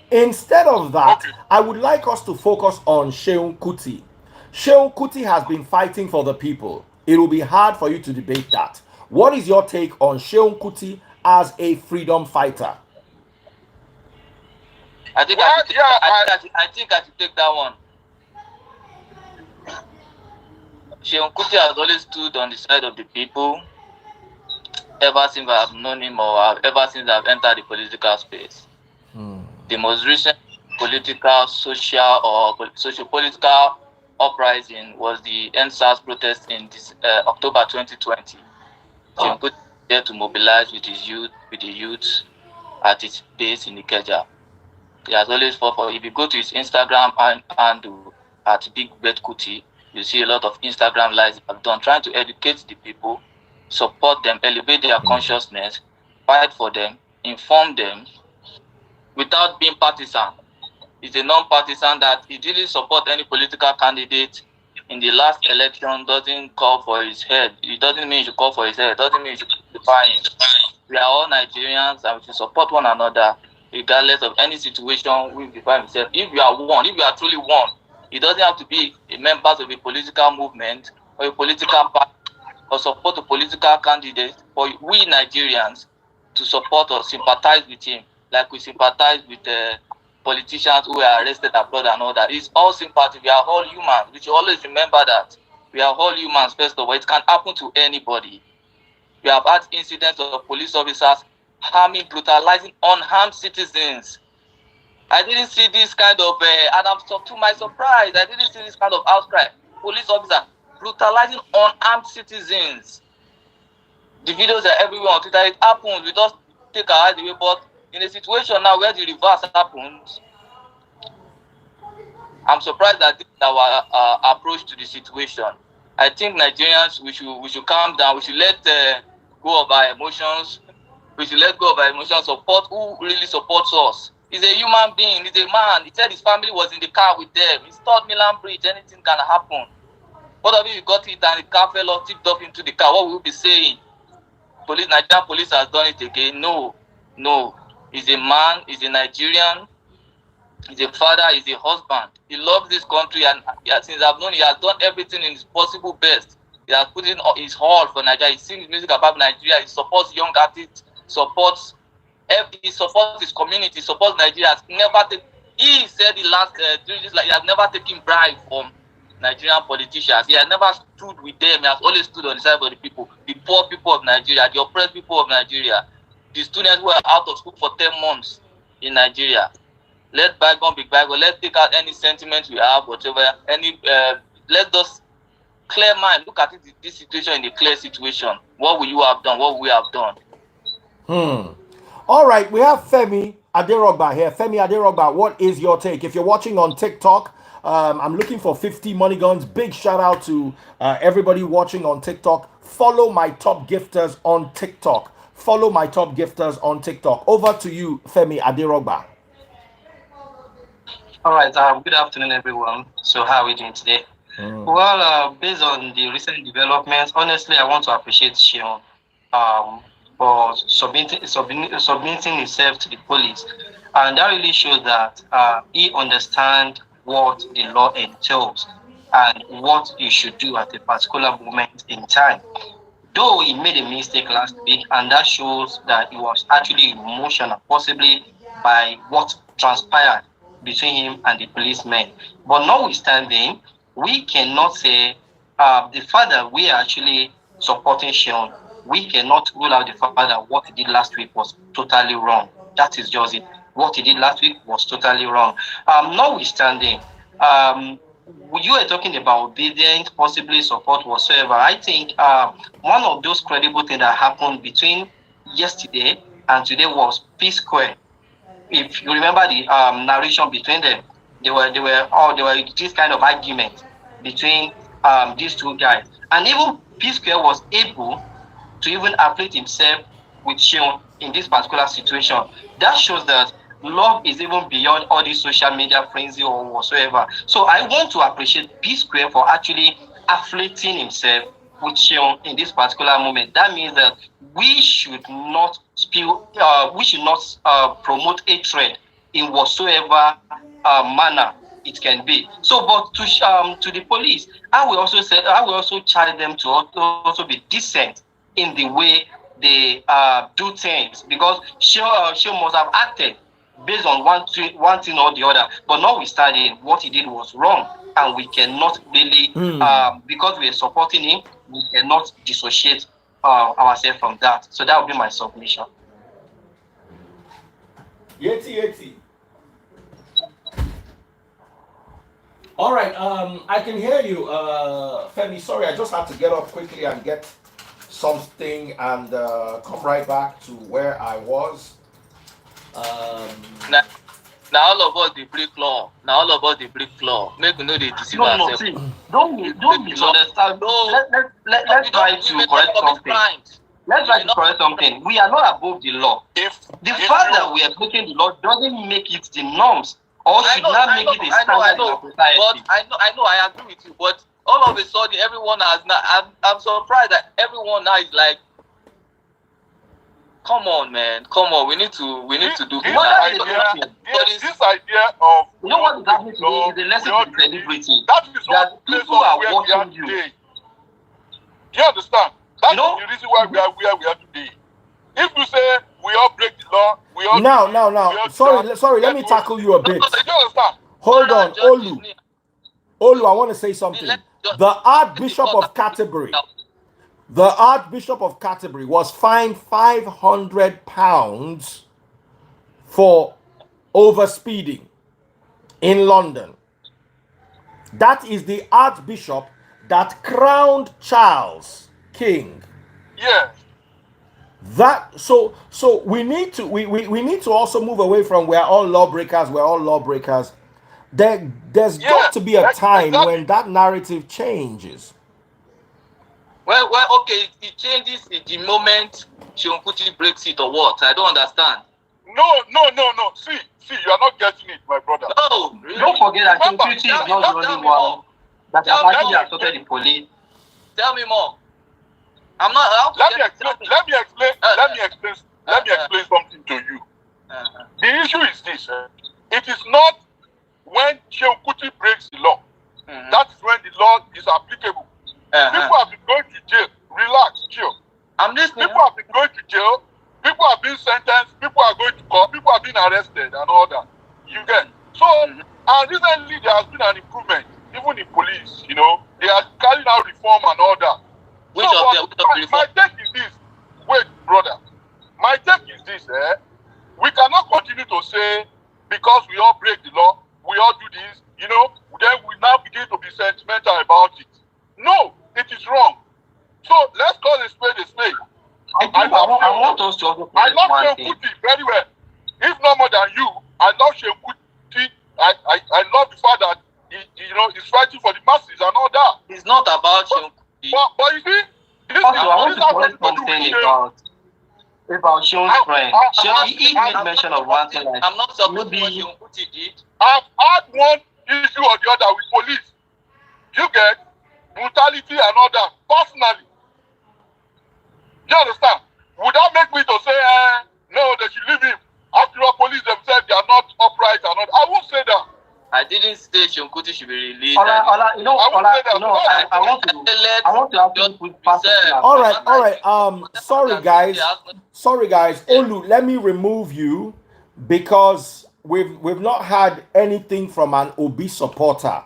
Instead of that, I would like us to focus on Seun Kuti. Seun Kuti has been fighting for the people. It will be hard for you to debate that. What is your take on Seun Kuti as a freedom fighter? I think I should take that one. Seun Kuti has always stood on the side of the people ever since I've known him or ever since I've entered the political space. The most recent political, socio-political uprising was the NSAS protest in October 2020. Seun Kuti is there to mobilize with the youth at his base in Ikeja. He has always fought for. If you go to his Instagram and handle at Big Bet Kuti, you see a lot of Instagram lives I've done trying to educate the people, support them, elevate their consciousness, fight for them, inform them without being partisan. He's a non-partisan that he didn't support any political candidate in the last election, doesn't call for his head. It doesn't mean you should call for his head. It doesn't mean you should crucify him. We are all Nigerians and we should support one another regardless of any situation we find himself. If we are one, if we are truly one, it doesn't have to be a members of a political movement or a political party or support a political candidate for we Nigerians to support or sympathize with him, like we sympathize with politicians who were arrested abroad and all that. It's all sympathy. We are all humans. We should always remember that. We are all humans, first of all. It can happen to anybody. We have had incidents of police officers harming, brutalizing unarmed citizens. I didn't see this kind of, and I'm to my surprise, I didn't see this kind of outcry. Police officers brutalizing unarmed citizens. The videos are everywhere on Twitter. It happens. We just take our eyes away. But in a situation now where the reverse happens, I'm surprised that this is our approach to the situation. I think Nigerians, we should calm down. We should let go of our emotions. We should let go of our emotions. Support who really supports us. He's a human being. He's a man. He said his family was in the car with them. He's thought Milan Bridge. Anything can happen. What if you got hit and the car fell off, tipped off into the car? What will we be saying? Nigerian police has done it again. No. He's a man. He's a Nigerian. He's a father. He's a husband. He loves this country, and since I've known, he has done everything in his possible best. He has put in his all for Nigeria. He sings music about Nigeria. He supports young artists. He supports his community. Supports Nigeria. He said he has never taken bribe from Nigerian politicians. He has never stood with them. He has always stood on the side of the people, the poor people of Nigeria, the oppressed people of Nigeria, the students who are out of school for 10 months in Nigeria. Let bygone be bygone. Let's take out any sentiment we have, whatever. Let us clear mind. Look at this situation in a clear situation. What will you have done? What will we have done? All right, we have Femi Aderogba here. Femi Aderogba, what is your take? If you're watching on TikTok, I'm looking for 50 money guns. Big shout out to everybody watching on TikTok. Follow my top gifters on TikTok. Over to you, Femi Aderogba. All right. Good afternoon, everyone. So, how are we doing today? Well, based on the recent developments, honestly, I want to appreciate Seun for submitting himself to the police, and that really shows that he understands what the law entails and what you should do at a particular moment in time. Though he made a mistake last week, and that shows that he was actually emotional, possibly by what transpired between him and the policemen. But notwithstanding, we cannot say the fact that we are actually supporting Seun, we cannot rule out the fact that what he did last week was totally wrong. That is just it. What he did last week was totally wrong. Notwithstanding, you were talking about obedience, possibly support whatsoever. I think one of those credible things that happened between yesterday and today was Peace Square. If you remember the narration between them, they were this kind of argument between these two guys, and even Peace Square was able to even affiliate himself with Seun in this particular situation. That shows that love is even beyond all this social media frenzy or whatsoever. So I want to appreciate Peace Square for actually affiliating himself with Seun in this particular moment. That means that we should not promote hatred in whatsoever manner it can be. So, but to the police, I will also charge them to also be decent in the way they do things, because Seun must have acted based on one thing or the other. But notwithstanding, what he did was wrong, and we cannot really, because we are supporting him, we cannot dissociate ourselves from that. So that would be my submission. Yeti. All right, I can hear you, Femi. Sorry, I just had to get up quickly and get something and come right back to where I was. Um, Now all of us the break law. Now all of us the break law. Make we know they deceive No, ourselves. see, don't misunderstand. Let's try to correct something. Let's try to correct something. We are not above the law. The fact that we are breaking the law doesn't make it the norms, or should not make it a standard in our society. But I agree with you. But all of a sudden, everyone has now. I'm surprised that everyone now is like, come on, man, come on. We need to do This idea of you know what is happening today is a lesson in celebrating. That is That people are watching you. Today. Do you understand? That's You know, the reason why we are where we are today. If you say we all break the law, we all now. Sorry. Let me tackle you a bit. Do you understand? Hold on, Olu. I want to say something. The Archbishop of Canterbury. The Archbishop of Canterbury was fined £500 for overspeeding in London. That is the Archbishop that crowned Charles King. Yeah. That so we need to we need to also move away from we're all lawbreakers. There's got to be a time when that narrative changes. Well, okay. It changes the moment Seun Kuti breaks it or what? I don't understand. No. See, you are not getting it, my brother. No, really. don't forget that Seun Kuti is not the only one that has actually assaulted the police. Tell me more. I'm not. Let me explain something to you. The issue is this: it is not when Seun Kuti breaks the law. That is when the law is applicable. People have been going to jail. Relax, chill. I'm listening. People have been going to jail. People have been sentenced. People are going to court. People have been arrested and all that. You get. So, and recently there has been an improvement, even in police. You know, they are carrying out reform and all that. Which of them? My take is this. Wait, brother. My take is this. We cannot continue to say because we all break the law, we all do this. You know, then we now begin to be sentimental about it. No, it is wrong. So let's call a spade a spade. I love Seun Kuti very well. If not more than you, I love Seun Kuti. I love the fact that he's fighting for the masses and all that. It's not about Seun Kuti. But you see, this Also, I want is to correct something about Seun's friend. He made mention of one thing. I'm not supporting what Seun Kuti did. I've had one issue or the other with police. You get brutality and all that personally. You understand? Would that make me to say, no, they should leave him? After all, police themselves, they are not upright and all. I won't say that. I didn't say Seun Kuti should be released. I want to have people pass. All right. Sorry guys. Olu, let me remove you because we've not had anything from an Obi supporter.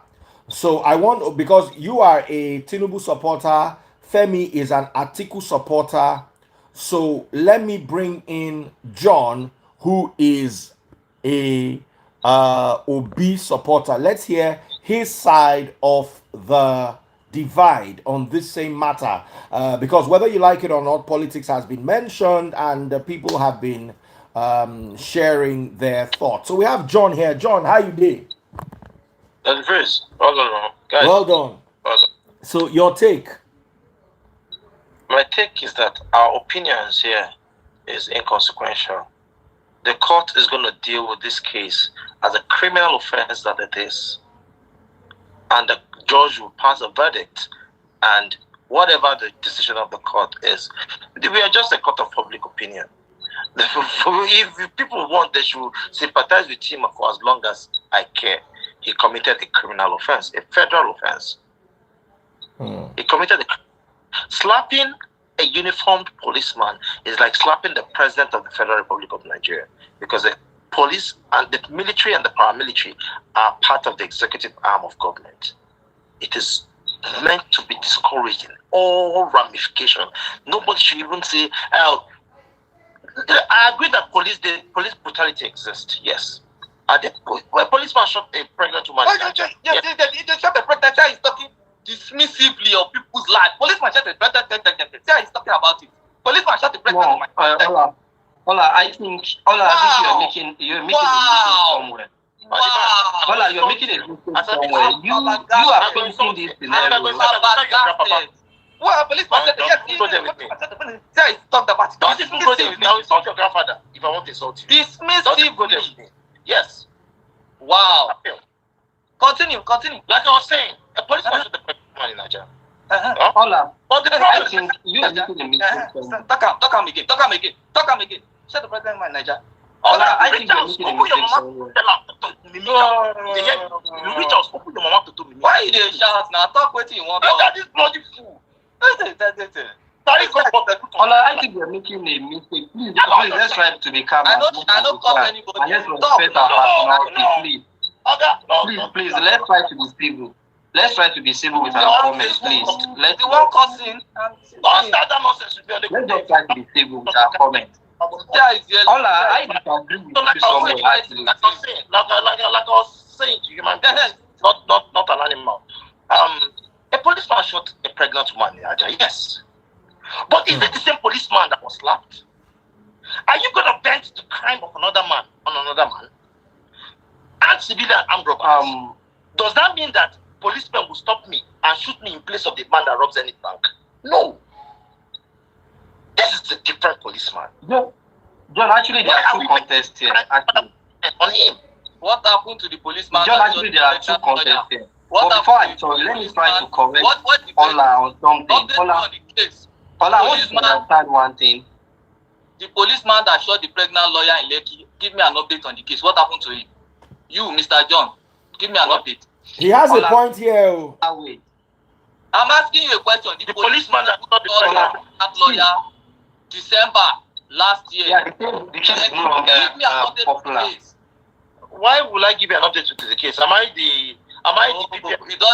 So I want, because you are a Tinubu supporter, Femi is an Atiku supporter. So let me bring in John, who is a Obi supporter. Let's hear his side of the divide on this same matter. Because whether you like it or not, politics has been mentioned and people have been sharing their thoughts. So we have John here. John, how you doing? That's first. Well done, guys. Well done. So your take? My take is that our opinions here is inconsequential. The court is going to deal with this case as a criminal offense that it is. And the judge will pass a verdict. And whatever the decision of the court is, we are just a court of public opinion. If people want, they should sympathize with him for as long as I care. He committed a criminal offense, a federal offense. He committed slapping a uniformed policeman is like slapping the president of the Federal Republic of Nigeria, because the police and the military and the paramilitary are part of the executive arm of government. It is meant to be discouraging all ramification. Nobody should even say, I agree that police brutality exists, yes. A policeman shot a pregnant woman. They shot a pregnant child. He's talking dismissively of people's lives. Policeman shot a pregnant child. He's talking about Ola, I think you're making a mistake somewhere. Ola, you're making a mistake somewhere. You are painting this scenario. Well, police man said, yes, he talked about it. Don't even go there with me. I'll insult your grandfather if I want to insult you. Dismiss Don't even go there with me. Yes. Wow. Continue. Like I was saying, a policeman should be man in Nigeria. Ola, But the I problem think you are making a mistake somewhere. Talk him again. Shut the president man, Niger. Ola, I think you're making a mistake somewhere. You reach out, open your mouth to do me. Why you dey shout now? Talk wetin you want. Look at this bloody fool. Ola, I think you're making a mistake. Please, let's try to be calm. I don't call anybody. And let's respect our personality, please. Please, let's try to be civil. Let's try to be civil with our comments, please. Let's The one causing. Don't start that nonsense with me on the let's just try to be civil with our comments. Yeah, it's yellow. Ola, I disagree with you somewhere, actually. Like I was saying to you, man, not an animal. A policeman shot a pregnant woman in Nigeria, yes. But is it the same policeman that was slapped? Are you gonna bend the crime of another man on another man? And civilian armed robbers? Does that mean that policemen will stop me and shoot me in place of the man that robs any bank? No. This is a different policeman. John, actually, there are two contests here. Actually. On him. What happened to the policeman? John, actually, there are two contests here. But before I talk, let me try to correct Ola on something. Ola, I want you to understand one thing. The policeman that shot the pregnant lawyer in Lekki, give me an update on the case. What happened to him? You, Mr. John, give me an update. He has a point here. Wait. I'm asking you a question. The policeman that shot the pregnant lawyer, December last year. Yeah, the case is no longer popular. Why will I give you an update to the case? Am I the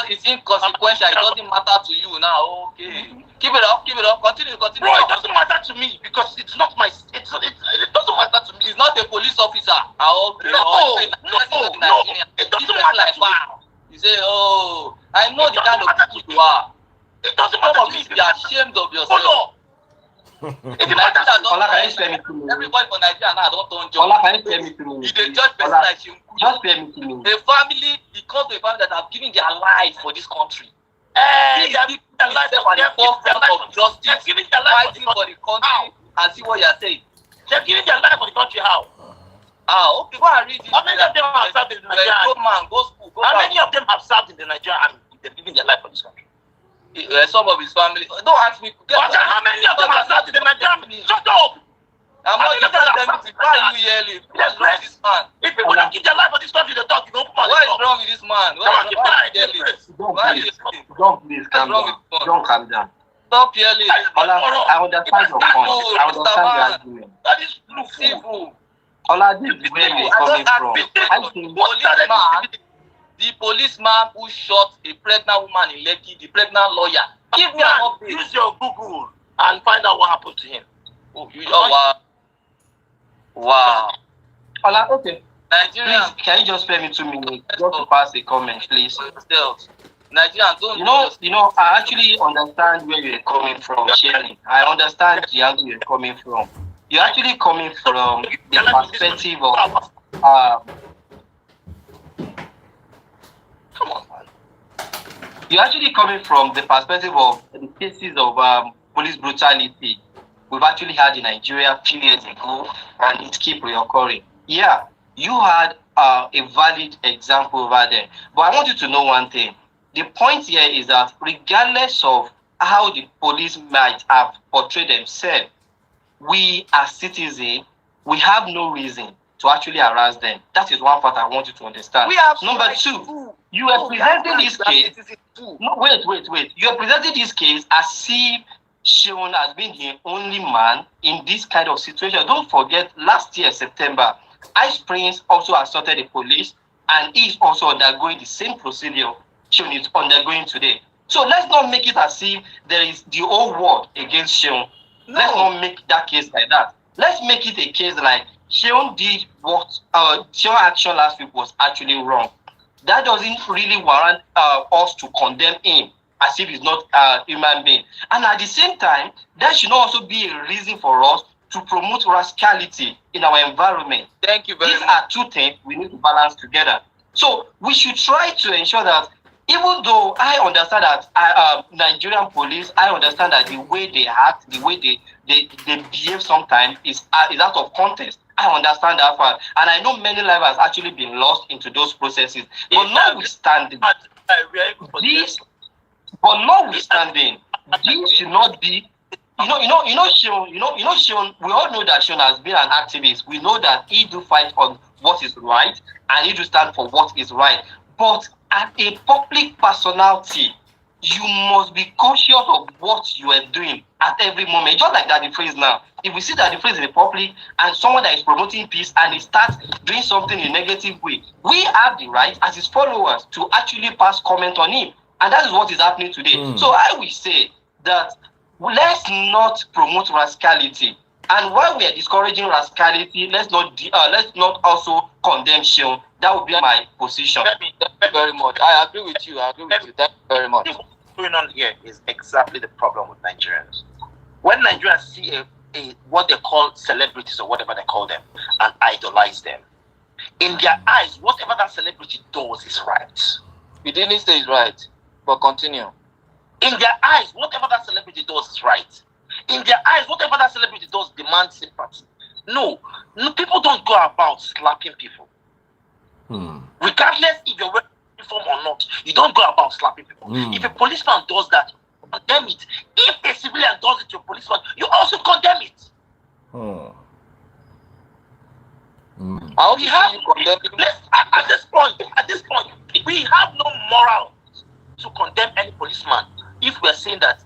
It's inconsequential. It doesn't matter to you now. Okay. Keep it up. Continue. Bro, it doesn't matter to me because it's not my. It doesn't matter to me. He's not a police officer. Okay. No. It doesn't matter to me. You say, oh, I know the kind of people you are. It doesn't matter to me. Be ashamed of yourself. Ola, can you spare me 2 minutes? Everybody for Nigeria now don't turn judge. Ola, can you spare me 2 minutes? You dey judge person like Seun. Just spare me 2 minutes. A family, it comes to a family that have given their life for this country. They have given their life for the forefront of justice, fighting for the country, and see what you are saying. They're giving their life for the country. How? Okay, go and read it. How many of them have served in the Nigeria? Go man, go school. How many of them have served in the Nigeria and they're giving their life for this country? Some of his family. Don't ask me. How many of them have served in the Nigeria? Shut up! I'm not even telling you. Why are you yelling? What's wrong with this man? If people don't give their life for this country, they talk. You don't put what is wrong with this man? Don't please calm down. Don't calm down. Stop yelling. I understand your point. I understand the argument. That is civil. Ola, this is where you're coming from. I think the policeman who shot a pregnant woman in Lekki, the pregnant lawyer. Give me an update. Use your Google and find out what happened to him. Oh, wow. Ola, okay. Nigerian, please, can you just spare me 2 minutes just to pass a comment, please? Nigerian, don't you know, I actually understand where you're coming from, Shelly. I understand the angle you're coming from. You're actually coming from the perspective of come on, man. You're actually coming from the perspective of the cases of police brutality we've actually had in Nigeria a few years ago, and it keeps reoccurring. Yeah, you had a valid example over there. But I want you to know one thing. The point here is that regardless of how the police might have portrayed themselves, we as citizens, we have no reason to actually harass them. That is one part I want you to understand. Number two, you are presenting this case. No, wait. You are presenting this case as if Seun has been the only man in this kind of situation. Don't forget, last year, September, Ice Prince also assaulted the police, and he is also undergoing the same procedure Seun is undergoing today. So let's not make it as if there is the whole world against Seun. No. Let's not make that case like that. Let's make it a case like Seun did what Seun action last week was actually wrong. That doesn't really warrant us to condemn him as if he's not a human being. And at the same time, that should also be a reason for us to promote rascality in our environment. Thank you very These much. are two things we need to balance together. So we should try to ensure that, even though I understand that Nigerian police, I understand that the way they act, the way they behave sometimes is out of context. I understand that part. And I know many lives has actually been lost into those processes. But notwithstanding, this should not be, Seun, we all know that Seun has been an activist. We know that he do fight on what is right and he do stand for what is right. But as a public personality, you must be conscious of what you are doing at every moment. Just like that the phrase now. If we see that the phrase in the public and someone that is promoting peace and he starts doing something in a negative way, we have the right as his followers to actually pass comment on him. And that is what is happening today. So I will say that let's not promote rascality. And while we are discouraging rascality, let's not also condemn Seun. That would be my position. Thank you very much. I agree with you. Thank you very much. What's going on here is exactly the problem with Nigerians. When Nigerians see a what they call celebrities or whatever they call them and idolize them, in their eyes, whatever that celebrity does is right. You didn't say it's right, but continue. In their eyes, whatever that celebrity does is right. In their eyes, whatever that celebrity does demands sympathy. No, people don't go about slapping people. Regardless if you're wearing uniform or not, you don't go about slapping people. If a policeman does that, condemn it. If a civilian does it to a policeman, you also condemn it. How do you condemn it? At this point, we have no moral to condemn any policeman. If we're saying that,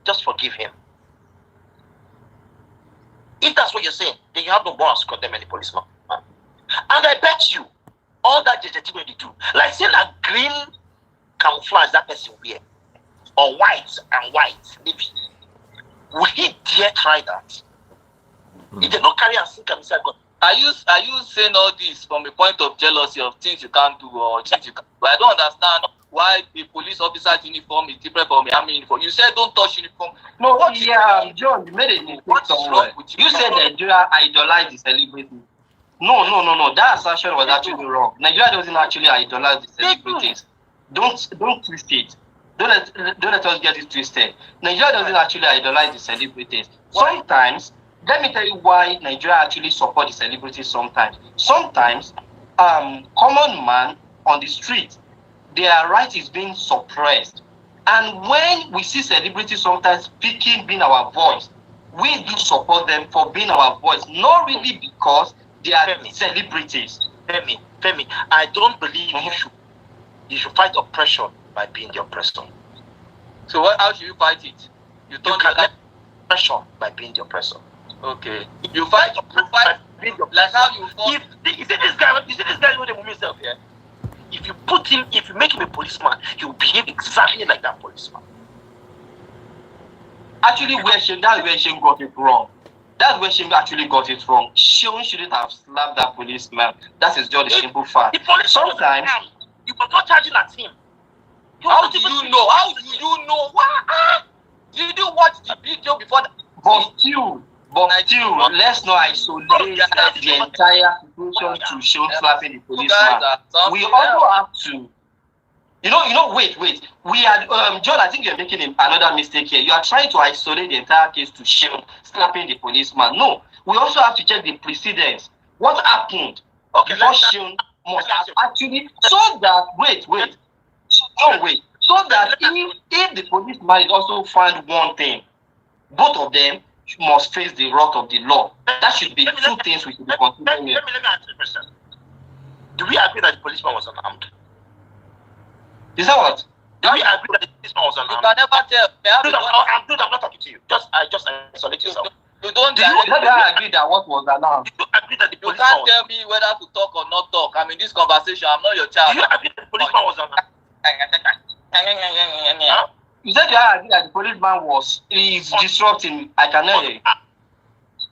just forgive him. If that's what you're saying, then you have no morals to condemn any policeman. And I bet you, all that JJT when they do, like saying a green camouflage that person wear, or white and white, maybe, will he dare try that? If they don't carry and sink inside God. Are you saying all this from a point of jealousy of things you can't do or things you can't do? I don't understand why the police officer's uniform is different from the army uniform. You said don't touch uniform. No, John, you made a mistake somewhere. You said Nigeria idolize the celebrities. No. That assertion was actually wrong. Nigeria doesn't actually idolize the celebrities. Don't twist it. Don't let us get it twisted. Nigeria doesn't actually idolize the celebrities. Sometimes, let me tell you why Nigeria actually support the celebrities sometimes. Sometimes, common man on the street, their right is being suppressed. And when we see celebrities sometimes speaking, being our voice, we do support them for being our voice, not really because they are celebrities. Femi, I don't believe you should fight oppression by being the oppressor. So how should you fight it? You can let oppression by being the oppressor. Okay. You fight like how you fought. You see this guy with the movie himself here? If you make him a policeman, he will behave exactly like that policeman. Actually, that's where Seun got it wrong. That's where Seun actually got it wrong. Seun shouldn't have slapped that policeman. That is just a simple fact. The policeman sometimes you were not charging at him. How do you know? How do you know? Did you watch the video before that? But still, let's not isolate the entire situation to Seun slapping the policeman. We also have to, wait. We are, John, I think you're making another mistake here. You are trying to isolate the entire case to Seun slapping the policeman. No, we also have to check the precedents. What happened before Seun must have actually, so that, so that if the policeman is also found one thing, both of them must face the wrath of the law. That should be two things we should be considering here. Let me answer the question. Do we agree that the policeman was unarmed? Is that what? Do we agree that the policeman was unarmed? You can never tell. I'm not talking to you. Just isolate yourself. You don't. Do you agree that what was alarmed? Do you agree that the You policeman can't tell me whether to talk or not talk. I'm in this conversation. I'm not your child. Do you agree that the policeman was unarmed? You said you agree that the policeman is disrupting. I can hear you.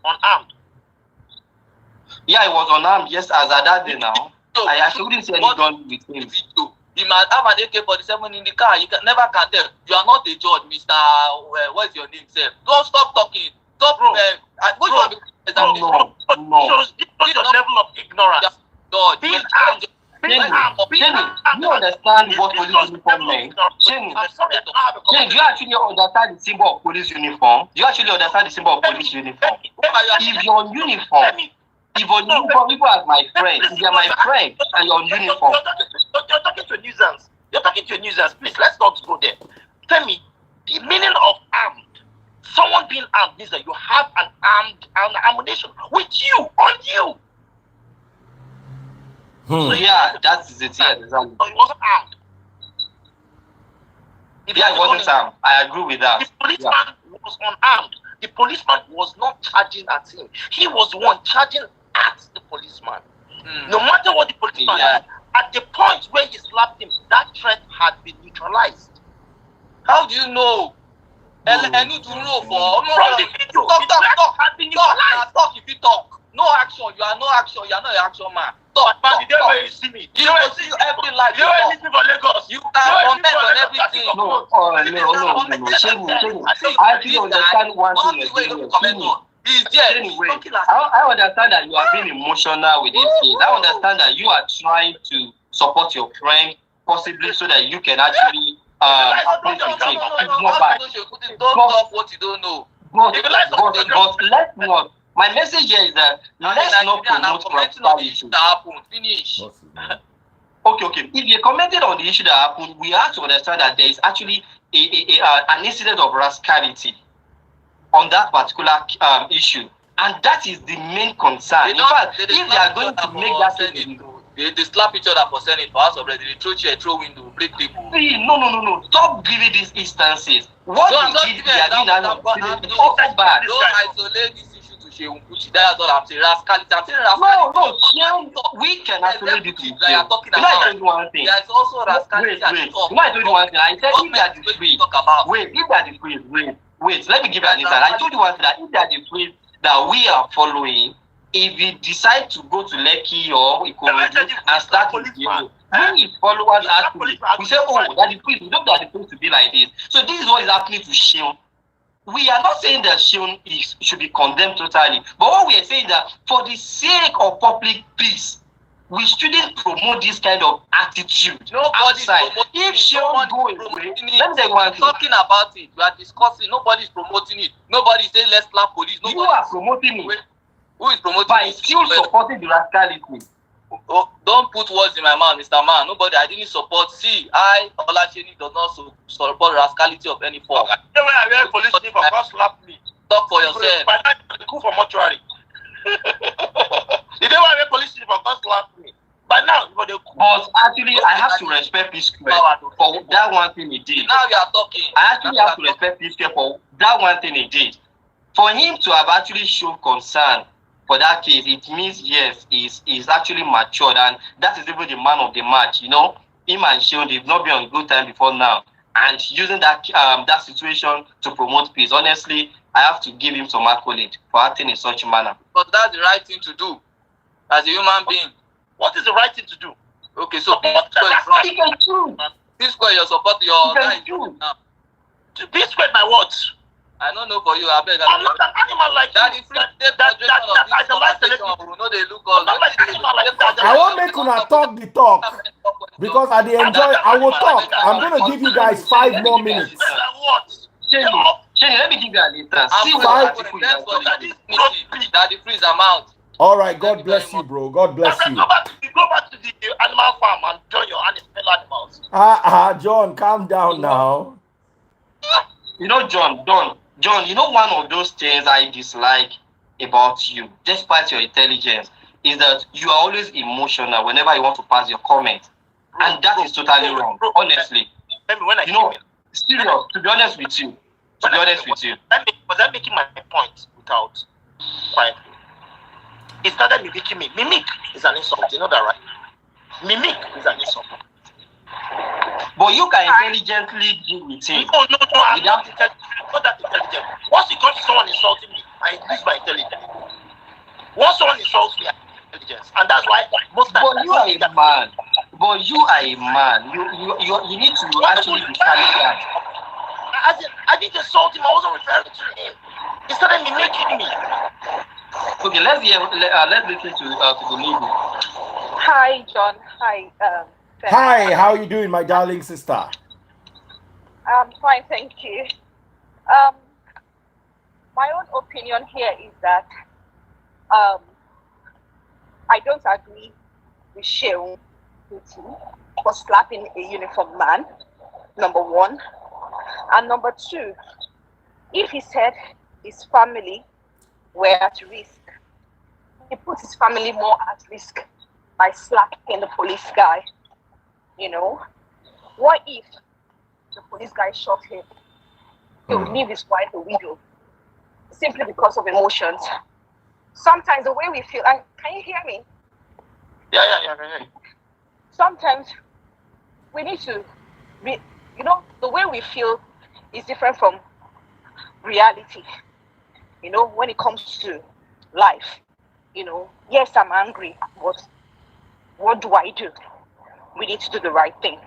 Unarmed. Yeah, he was unarmed. Yes, as at that day now. So, I wouldn't see any gun with him. He might have an AK-47 in the car. You never can tell. You are not a judge, Mr. What's your name, sir? Don't stop talking. Stop. Which one? No. Shows your level of ignorance. God, Being armed. Jenny, you understand what police uniform means? Jenny, I'm sorry, I don't have a Jenny, do you actually understand the symbol of police uniform? Do you actually understand the symbol of police uniform? If you're on uniform, people as my friend, if you're my friend and you're on uniform. You're talking to a nuisance. You're talking to a nuisance. Please, let's not go there. Tell me, the meaning of armed. Someone being armed means that you have an ammunition with you, on you. So yeah, that's it. Yeah, exactly. So he wasn't armed. Yeah, it wasn't armed. I agree with that. The policeman was unarmed. The policeman was not charging at him. He was the one charging at the policeman. No matter what the policeman did, at the point where he slapped him, that threat had been neutralized. How do you know? I need to know for from the video. Talk if you talk. No action. You are no action. You are not an action man. Talk. Man, the day when you see me, you don't see every life. You don't listen for Lagos. You can comment on everything. No. I actually understand one thing you're saying. He's there. Anyway, I understand that you are being emotional with this case. I understand that you are trying to support your friend, possibly so that you can actually place with him. It's not bad. Don't talk what you don't know. But let's not. My message here is that let's not promote prosperity. Finish. Okay. If you commented on the issue that happened, we have to understand that there is actually an incident of rascality on that particular issue, and that is the main concern. In fact, if they are going to make that thing, they slap each other for Senate, for House of Representatives, they throw chair, throw window, break table. No. Stop giving these instances. What they did, they are doing bad. Don't isolate this issue to Seun Kuti. That's all I'm saying. Rascality. I'm saying rascality. No. We can isolate this issue. They are talking I told you one thing. There is also rascality. Wait. I told you one thing. I said if they are the free. Wait, if they are the free. Wait, let me give you an insight. I told you one thing, that if they are the free that we are following, if we decide to go to Lekki or Ikorodu and start with you, when his followers ask me, we say, oh, that the priest, we don't that the priest to be like this. So this is what is happening to Seun. We are not saying that Seun should be condemned totally, but what we are saying that for the sake of public peace, we shouldn't promote this kind of attitude. Nobody's outside. If Seun go away, let me tell you one thing. Talking about it, we are discussing. Nobody's promoting it. Nobody is saying let's slap police. You are promoting it. Who is promoting by it? still supporting the rascality. Oh, don't put words in my mouth, Mr. Man. Nobody. I didn't support. See, Olasheni does not support rascality of any form. The way I wear police uniform, God slap me. Talk for yourself. By night, I go for mortuary. The day when I wear police uniform, God slap me. By now, but actually, I have to respect Peace Square for that one thing he did. Now we are talking. I actually have to respect Peace Square for that one thing he did. For him to have actually shown concern for that case, it means yes, he's actually matured, and that is even the man of the match. You know, him and Seun, they've not been on good time before now, and using that situation to promote peace. Honestly, I have to give him some accolade for acting in such a manner. But that's the right thing to do as a human being. What is the right thing to do? Okay, so Peace Square, your support, your guy. Peace Square, my words. I don't know for you. I beg. I'm not an animal like that. Is free take graduation of this conversation. We know they look all. I'm not like animal like that. I won't make una talk the talk because at the enjoy. I will talk. I'm gonna give you guys 5 more minutes. Jenny, let me give you a list. See what that the freeze amount. All right, God bless you, bro. God bless you. Go back to the animal farm and join your fellow animals. John, calm down now. You know, John, you know, one of those things I dislike about you, despite your intelligence, is that you are always emotional whenever you want to pass your comment. And that is totally wrong, honestly. You know, serious, to be honest with you. Was I making my point without quietly? It started mimicking me. Mimic is an insult, you know that, right? Mimic is an insult. But you can intelligently deal with it. No, I'm not that intelligent. Once you come to someone insulting me, I increase my intelligence. Once someone insults me, I increase intelligence. And that's why most times. But you are a man. You need to actually be carrying that. I didn't insult him, I wasn't referring to him. He started mimicking me. Okay, let's listen to the lady. Hi, John. Hi. Hi, how are you doing, my darling sister? I'm fine, thank you. Um, my own opinion here is that I don't agree with Seun Kuti for slapping a uniformed man, number one. And number two, if he said his family were at risk, he put his family more at risk by slapping the police guy. You know, what if the police guy shot him? He would leave his wife a widow simply because of emotions. Sometimes the way we feel, and can you hear me? Yeah, I can hear you. Sometimes we need to be, the way we feel is different from reality. When it comes to life, yes, I'm angry, but what do I do? We need to do the right thing.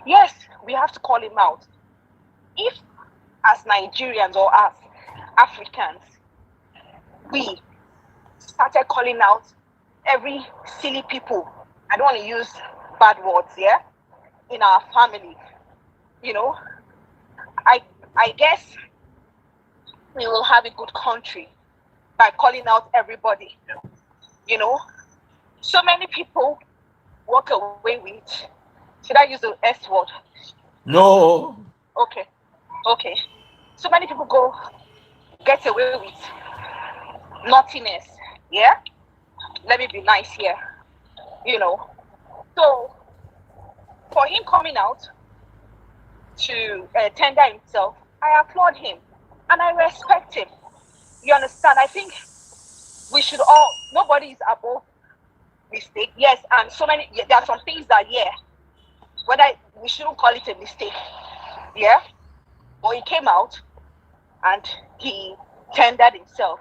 Yes, we have to call him out. If, as Nigerians or as Africans, we started calling out every silly people, I don't want to use bad words, yeah, in our family, I guess we will have a good country by calling out everybody. So many people walk away with, should I use the S word? No. Okay. So many people get away with naughtiness, yeah? Let me be nice here, So, for him coming out to tender himself, I applaud him and I respect him. You understand? I think we should nobody is above mistake. Yes, and there are some things that, whether we shouldn't call it a mistake, yeah? But he came out and he tendered himself.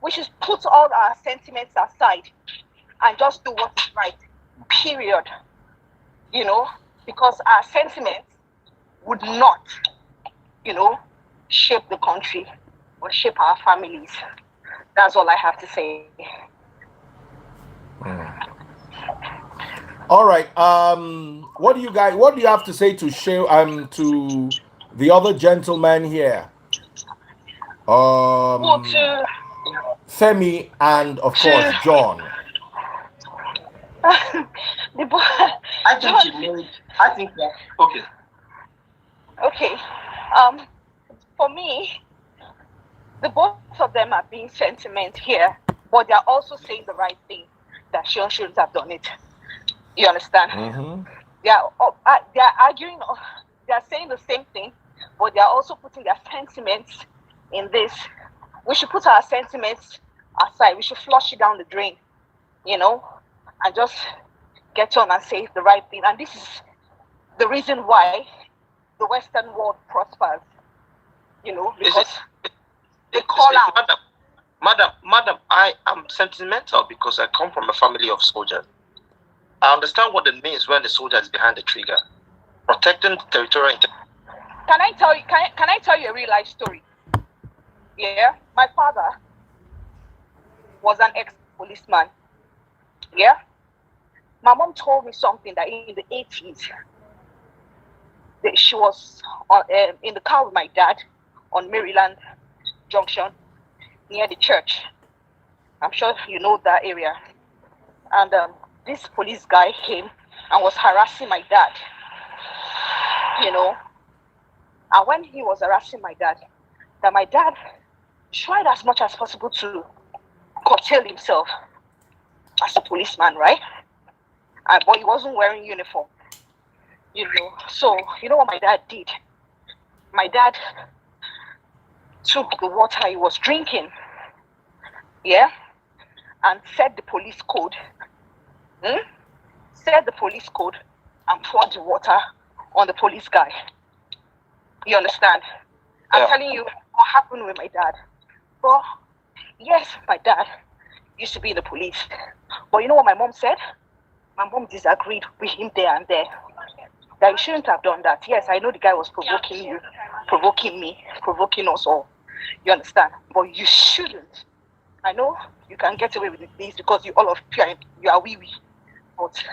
We should put all our sentiments aside and just do what is right, period. Because our sentiments would not, shape the country or shape our families. That's all I have to say. All right. What do you have to say to the other gentleman here? Femi and of course John. The boy, I think that okay. Okay. For me, the both of them are being sentiment here, but they are also saying the right thing, that Seun shouldn't have done it. You understand? Mm-hmm. They are arguing. They are saying the same thing, but they are also putting their sentiments in this. We should put our sentiments aside. We should flush it down the drain, and just get on and say the right thing. And this is the reason why the Western world prospers, because they call out. Madam, I am sentimental because I come from a family of soldiers. I understand what it means when the soldier is behind the trigger, protecting territorial integrity. Can I tell you a real life story? Yeah, my father was an ex-policeman. Yeah, my mom told me something that in the 80s, that she was in the car with my dad on Maryland Junction near the church. I'm sure you know that area. And this police guy came and was harassing my dad. And when he was harassing my dad, that my dad tried as much as possible to curtail himself as a policeman, right? But he wasn't wearing uniform. So you know what my dad did? My dad took the water he was drinking, yeah, and set the police code. Set the police code and poured the water on the police guy. You understand? I'm telling you what happened with my dad. Well, yes, my dad used to be in the police. But you know what my mom said? My mom disagreed with him there and there. That you shouldn't have done that. Yes, I know the guy was provoking you, provoking me, provoking us all. You understand? But you shouldn't. I know you can get away with this because you all of you are wee wee. But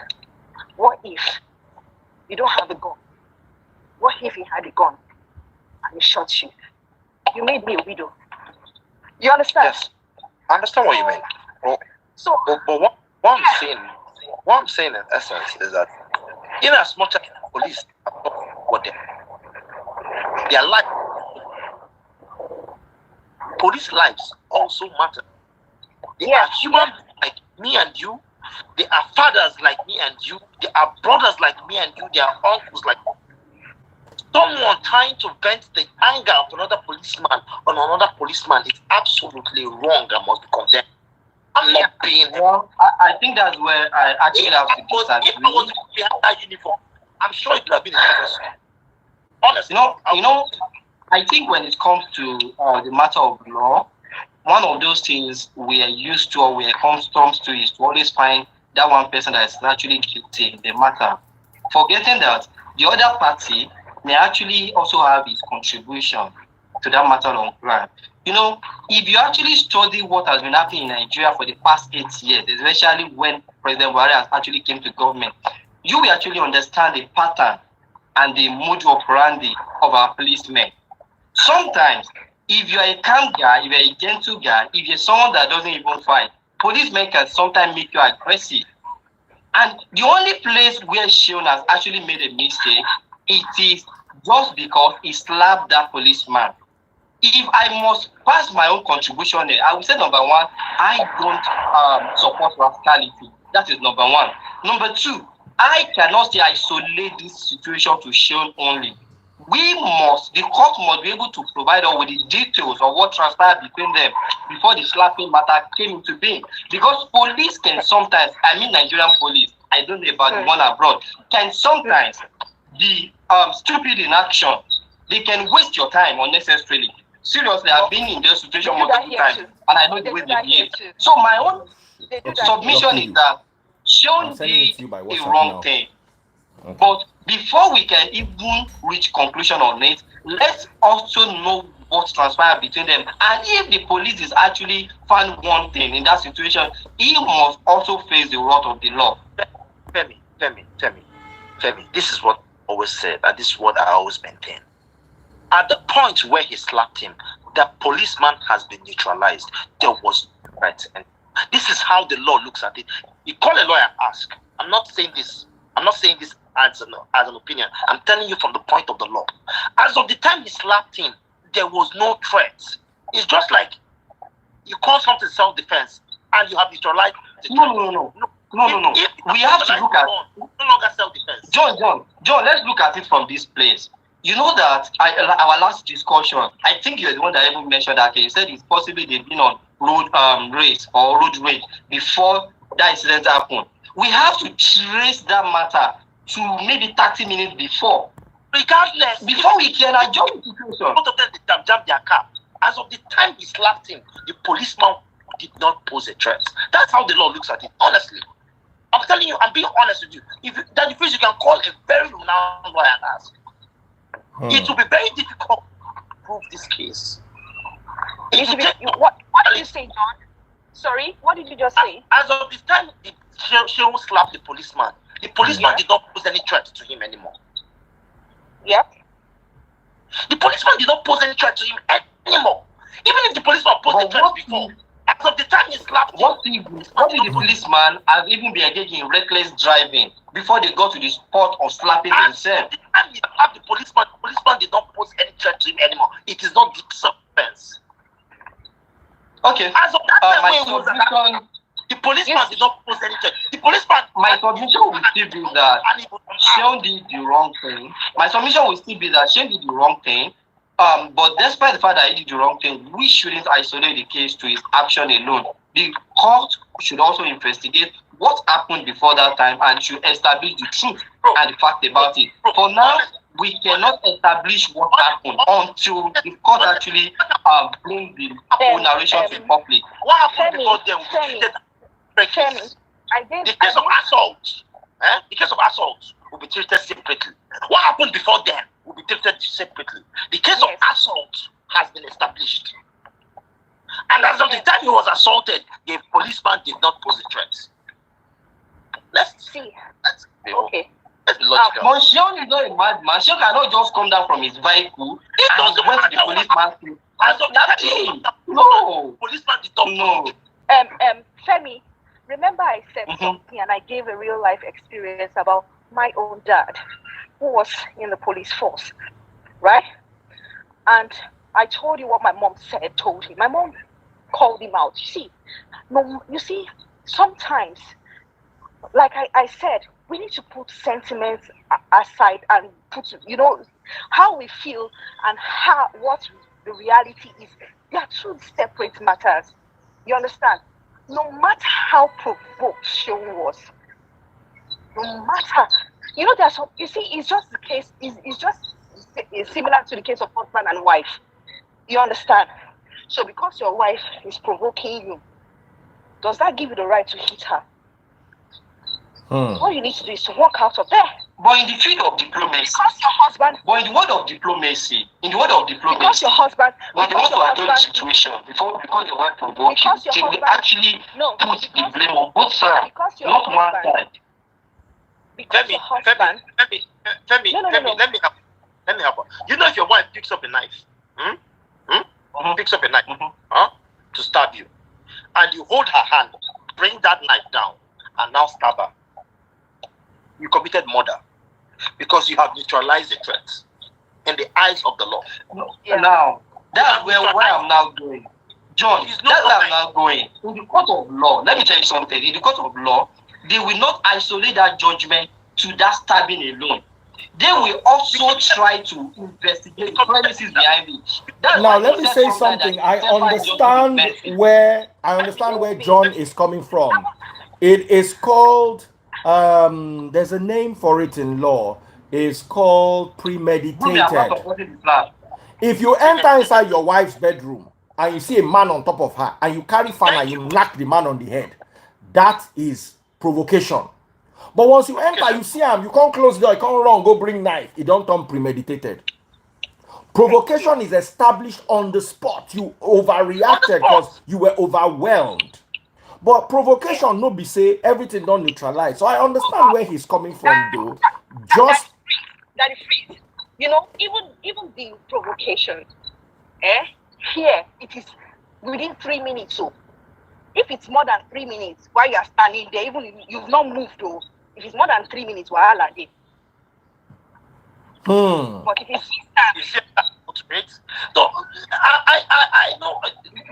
what if you don't have a gun? What if he had a gun and he shot you? You made me a widow. You understand? Yes, I understand what you mean. So, But what I'm saying in essence is that in as much as the police what their life, police lives also matter. They are human like me and you. They are fathers like me and you. They are brothers like me and you. They are uncles like you. Someone trying to vent the anger of another policeman on another policeman is absolutely wrong and must be condemned. I'm not being. Well, I think that's where I actually have to disagree. If I was behind that uniform, I'm sure it would have been a difference. Honestly, I think when it comes to the matter of law, one of those things we are used to or we are accustomed to is to always find that one person that is actually guilty in the matter, forgetting that the other party may actually also have its contribution to that matter of crime. If you actually study what has been happening in Nigeria for the past 8 years, especially when President Buhari has actually came to government, you will actually understand the pattern and the modus operandi of our policemen. Sometimes, if you're a calm guy, if you're a gentle guy, if you're someone that doesn't even fight, policemen can sometimes make you aggressive. And the only place where Seun has actually made a mistake, it is just because he slapped that policeman. If I must pass my own contribution there, I would say number one, I don't support rascality. That is number one. Number two, I cannot say isolate this situation to Seun only. The court must be able to provide us with the details of what transpired between them before the slapping matter came into being. Because police can sometimes, Nigerian police, I don't know about the one abroad, can sometimes be stupid in action. They can waste your time unnecessarily. Seriously, I've been in this situation multiple times, and I know the way they behave. So my own submission is that Seun did the wrong thing. Okay. But before we can even reach conclusion on it, let's also know what transpired between them. And if the police is actually found one thing in that situation, he must also face the wrath of the law. Femi, this is what I always said, and this is what I always maintain. At the point where he slapped him, the policeman has been neutralized. There was no threat. And this is how the law looks at it. You call a lawyer and ask. I'm not saying this as an opinion. I'm telling you from the point of the law. As of the time he slapped him, there was no threat. It's just like you call something self-defense and you have neutralized the No. We have to look at no longer self-defense. John, let's look at it from this place. You know that our last discussion, I think you're the one that even mentioned that. You said it's possibly they've been on road race or road rage before that incident happened. We have to trace that matter to maybe 30 minutes before. Regardless, before we can adjust the situation. Both of them jammed their car. As of the time he slapped him, the policeman did not pose a threat. That's how the law looks at it. Honestly, I'm telling you, I'm being honest with you. If you can call a very renowned lawyer and ask. It will be very difficult to prove this case. What did you say, John? Sorry, what did you just say? As of this time, Seun slapped the policeman. The policeman did not pose any threat to him anymore. Yep. The policeman did not pose any threat to him anymore. Even if the policeman posed a threat before, as of the time he slapped him. What if the policeman has even been engaged in reckless driving before they got to the spot of slapping themselves? At the time he slapped the policeman did not pose any threat to him anymore. It is not self-defense. Okay. As of that time, the policeman did not pose any threat. The policeman. My submission will still be that Seun did the wrong thing. Seun did the wrong thing. But despite the fact that he did the wrong thing, we shouldn't isolate the case to his action alone. The court should also investigate what happened before that time and should establish the truth and the fact about it. For now, we cannot establish what happened until the court actually brings the whole narration to the public. What happened before them? The case of assault. The case of assault will be treated separately. What happened before them will be treated separately. The case of assault has been established. assaulted, the policeman did not pose a threat. Let's See, let's be okay. let's be logical. But Seun is not a madman. Seun cannot just come down from his vehicle It and doesn't went to the matter policeman's place. As of that Nothing. day, No. policeman did not No. Femi, remember I said Mhm. something and I gave a real life experience about my own dad who was in the police force, right? And I told you what my mom told him. My mom called him out. You see, sometimes, like I said, we need to put sentiments aside and put, how we feel and what the reality is. They are two separate matters. You understand? No matter how provoked Seun was, no matter, there's some, it's just the case, it's just similar to the case of husband and wife. You understand? So because your wife is provoking you, does that give you the right to hit her? All you need to do is to walk out of there. But in the field of diplomacy, Because your husband, but in the world of diplomacy, because your husband, when they want to handle the situation, because they want to provoke you, Because your they will husband- actually no, put the because- blame on both sides, because your not one husband, side. because your husband, Femi, No. let me help her. You know, if your wife picks up a knife, picks up a knife, to stab you, and you hold her hand, bring that knife down, and now stab her, you committed murder because you have neutralized the threat in the eyes of the law. Yeah. Now, that's where I'm now going. John, It's that's not where I'm right. now going. In the court of law, let me tell you something. In the court of law, they will not isolate that judgment to that stabbing alone. They will also try to investigate the premises behind it. That's Now why let they me said say sometimes something. that I the paper is just understand messy. where John is coming from. It is called there's a name for it in law. It's called Who they are not premeditated. supporting the plan. If you enter inside your wife's bedroom and you see a man on top of her and you carry fan and you knock the man on the head, that is provocation. But once you enter, you see him, you can't close the door, you can't run, go bring knife. It don't turn premeditated. Provocation is established on the spot. You overreacted because you were overwhelmed. But provocation no be say everything don't neutralize. So I understand where he's coming from though. Just that is free. Even the provocation, here it is within 3 minutes. So if it's more than 3 minutes while you are standing there, even if you've not moved though, if it's more than 3 minutes, wahala dey. But if it's You see that ultimate? So I know.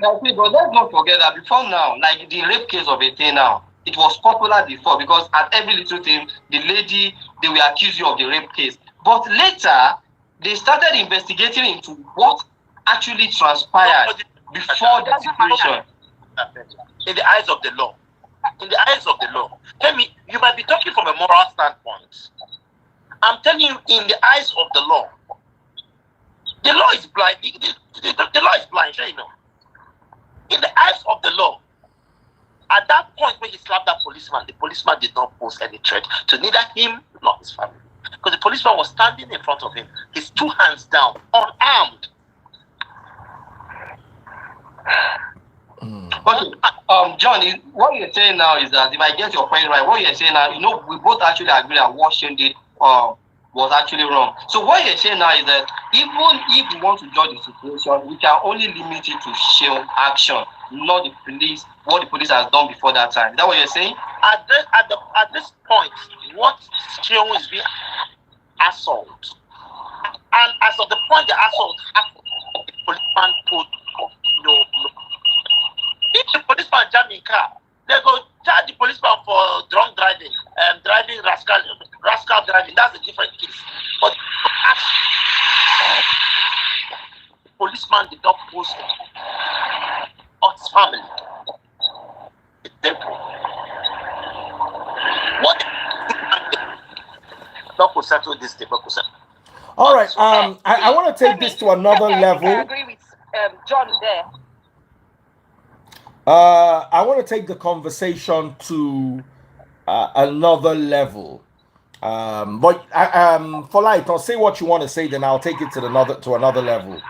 But let's not forget that before now, like the rape case of Ete now, it was popular before because at every little thing, the lady, they will accuse you of the rape case. But later, they started investigating into what actually transpired before the situation. In the eyes of the law. In the eyes of the law. Tell me, you might be talking from a moral standpoint. I'm telling you, in the eyes of the law is blind. The law is blind, sure you know. In the eyes of the law, at that point when he slapped that policeman, the policeman did not pose any threat to neither him nor his family. Because the policeman was standing in front of him, his two hands down, unarmed. Okay, John, what you're saying now is that if I get your point right, what you're saying now, we both actually agree that what Seun did was actually wrong. So what you're saying now is that even if we want to judge the situation, we can only limit it to Seun action, not the police, what the police has done before that time. Is that what you're saying? At this point, what Seun is being assault, and as of the point the assault happened, the policeman put no. If the policeman jam in car, they go charge the policeman for drunk driving, driving rascal driving. That's a different case. But the policeman did not pose on his family. It's simple. What? Not settle this thing, but all right. I want to take this to another level. I agree with John there. I want to take the conversation to another level. But for light, I'll say what you want to say, then I'll take it to another level.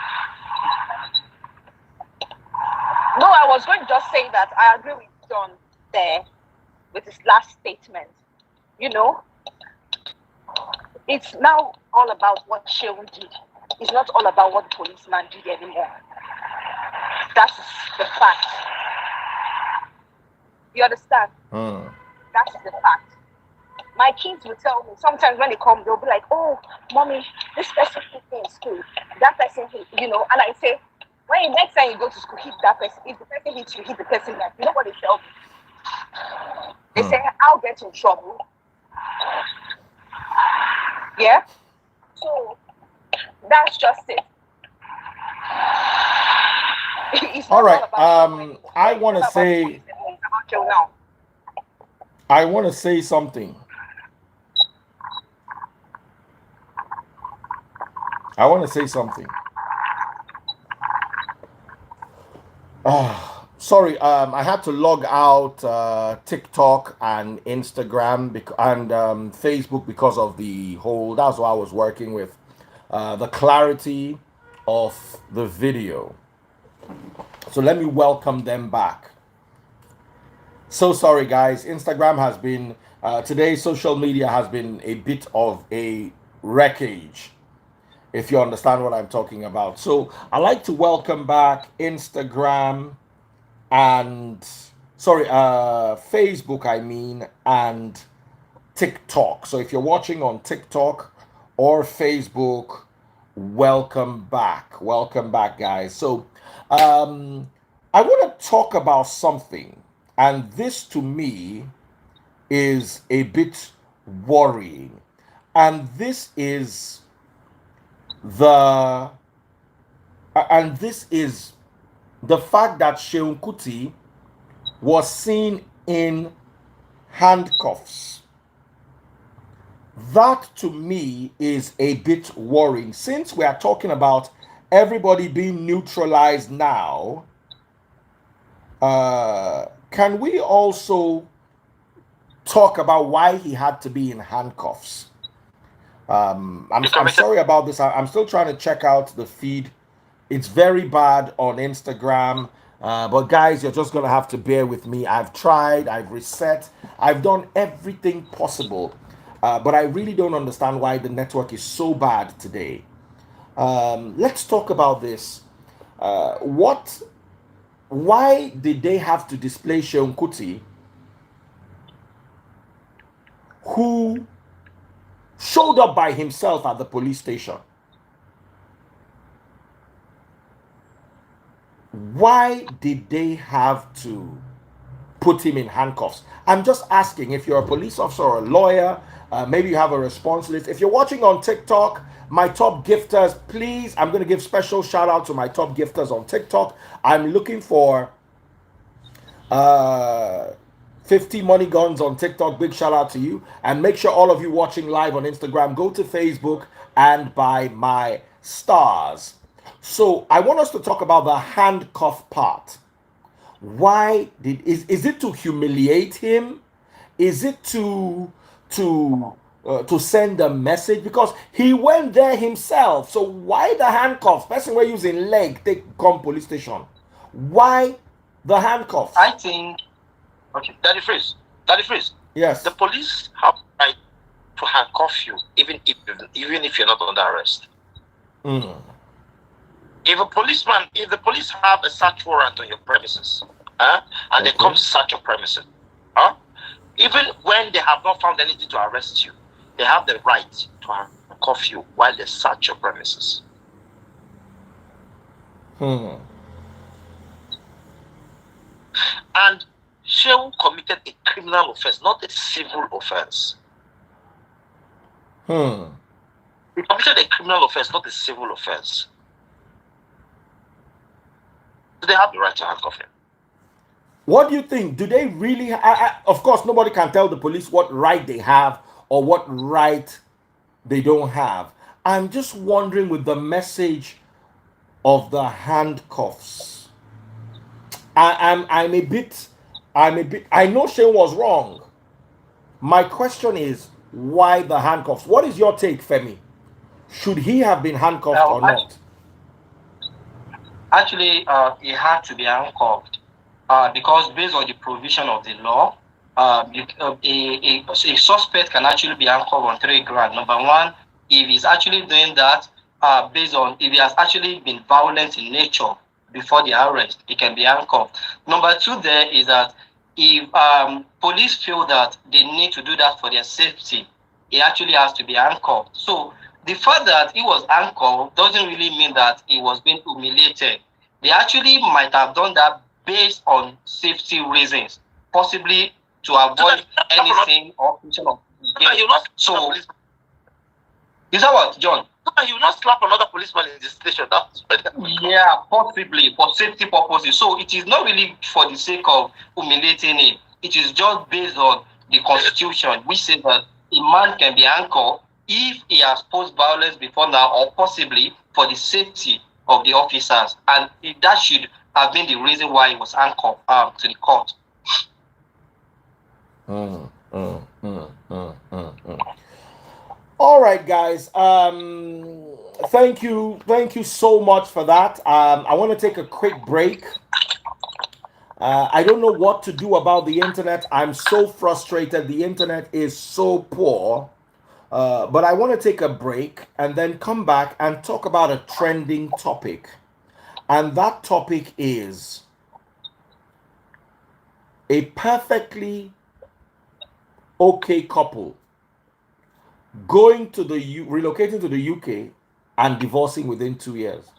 No, I was going to just say that I agree with John there with his last statement. You know, it's now all about what Seun did. It's not all about what the policeman did anymore. That's the fact. You understand? That's the fact. My kids will tell me, sometimes when they come, they'll be like, oh, mommy, this person hit me in school. That person hit, you know. And I say, when next time you go to school, hit that person. If the person hits you, hit the person back. You know what they tell me? They say, I'll get in trouble. Yeah? So, that's just it. It's All not right. all about I want to say. now. I want to say something. I want to say something. Sorry, I had to log out TikTok and Instagram and Facebook because of the whole. That's why I was working with the clarity of the video. So let me welcome them back. So sorry, guys. Instagram has been today. Social media has been a bit of a wreckage, if you understand what I'm talking about. So I like to welcome back Instagram and Facebook, I mean, and TikTok. So if you're watching on TikTok or Facebook, welcome back. Welcome back, guys. So I want to talk about something, and this to me is a bit worrying. And this is the fact that Seun Kuti was seen in handcuffs. That to me is a bit worrying. Since we are talking about everybody being neutralized now, can we also talk about why he had to be in handcuffs? I'm sorry about this. I'm still trying to check out the feed. It's very bad on Instagram. But guys, you're just going to have to bear with me. I've tried. I've reset. I've done everything possible. But I really don't understand why the network is so bad today. Let's talk about this. Why did they have to display Seun Kuti, who showed up by himself at the police station? Why did they have to put him in handcuffs? I'm just asking. If you're a police officer or a lawyer, maybe you have a response to this. If you're watching on TikTok, my top gifters, please, I'm going to give special shout out to my top gifters on TikTok. I'm looking for 50 money guns on TikTok. Big shout out to you. And make sure all of you watching live on Instagram, go to Facebook and buy my stars. So I want us to talk about the handcuff part. Why is it to humiliate him? Is it to send a message? Because he went there himself. So why the handcuffs? Person we're using leg, take come police station. Why the handcuffs? I think. Okay, Daddy Freeze. Yes. The police have right to handcuff you, even if you're not under arrest. If the police have a search warrant on your premises, and they come to search your premises, even when they have not found anything to arrest you, they have the right to handcuff you while they search your premises. And Seun committed a criminal offense, not a civil offense. He committed a criminal offense, not a civil offense. So they have the right to handcuff him. What do you think? Do they really? Of course, nobody can tell the police what right they have or what right they don't have. I'm just wondering with the message of the handcuffs. I'm a bit. I know Seun was wrong. My question is, why the handcuffs? What is your take, Femi? Should he have been handcuffed or not? Actually, he had to be handcuffed because based on the provision of the law, a suspect can actually be anchored on 3 grounds. Number one, if he's actually doing that based on if he has actually been violent in nature before the arrest, he can be anchored. Number two, there is that if police feel that they need to do that for their safety, he actually has to be anchored. So the fact that he was anchored doesn't really mean that he was being humiliated. They actually might have done that based on safety reasons, possibly to avoid anything or future of so is that what, John? You will not slap another policeman in the station. That's yeah, possibly for safety purposes. So it is not really for the sake of humiliating him. It is just based on the constitution, which says that a man can be anchored if he has posed violence before now, or possibly for the safety of the officers, and that should have been the reason why he was anchored to the court. All right, guys. Thank you so much for that. I want to take a quick break. I don't know what to do about the internet. I'm so frustrated. The internet is so poor. But I want to take a break and then come back and talk about a trending topic. And that topic is a perfectly okay couple relocating to the UK and divorcing within 2 years.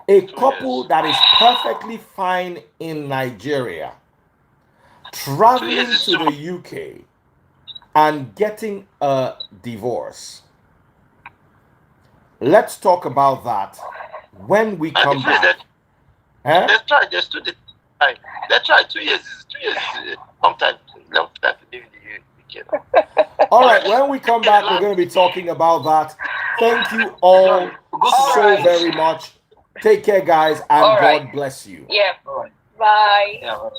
A couple that is perfectly fine in Nigeria, traveling to the UK and getting a divorce. Let's talk about that when we come back. Let's try just to the time. Let's try 2 years. 2 years is long time to live in the UK. All right, when we come back, we're going to be talking about that. Thank you all so very much. Take care, guys, and God bless you. Yeah. Bye. Yeah.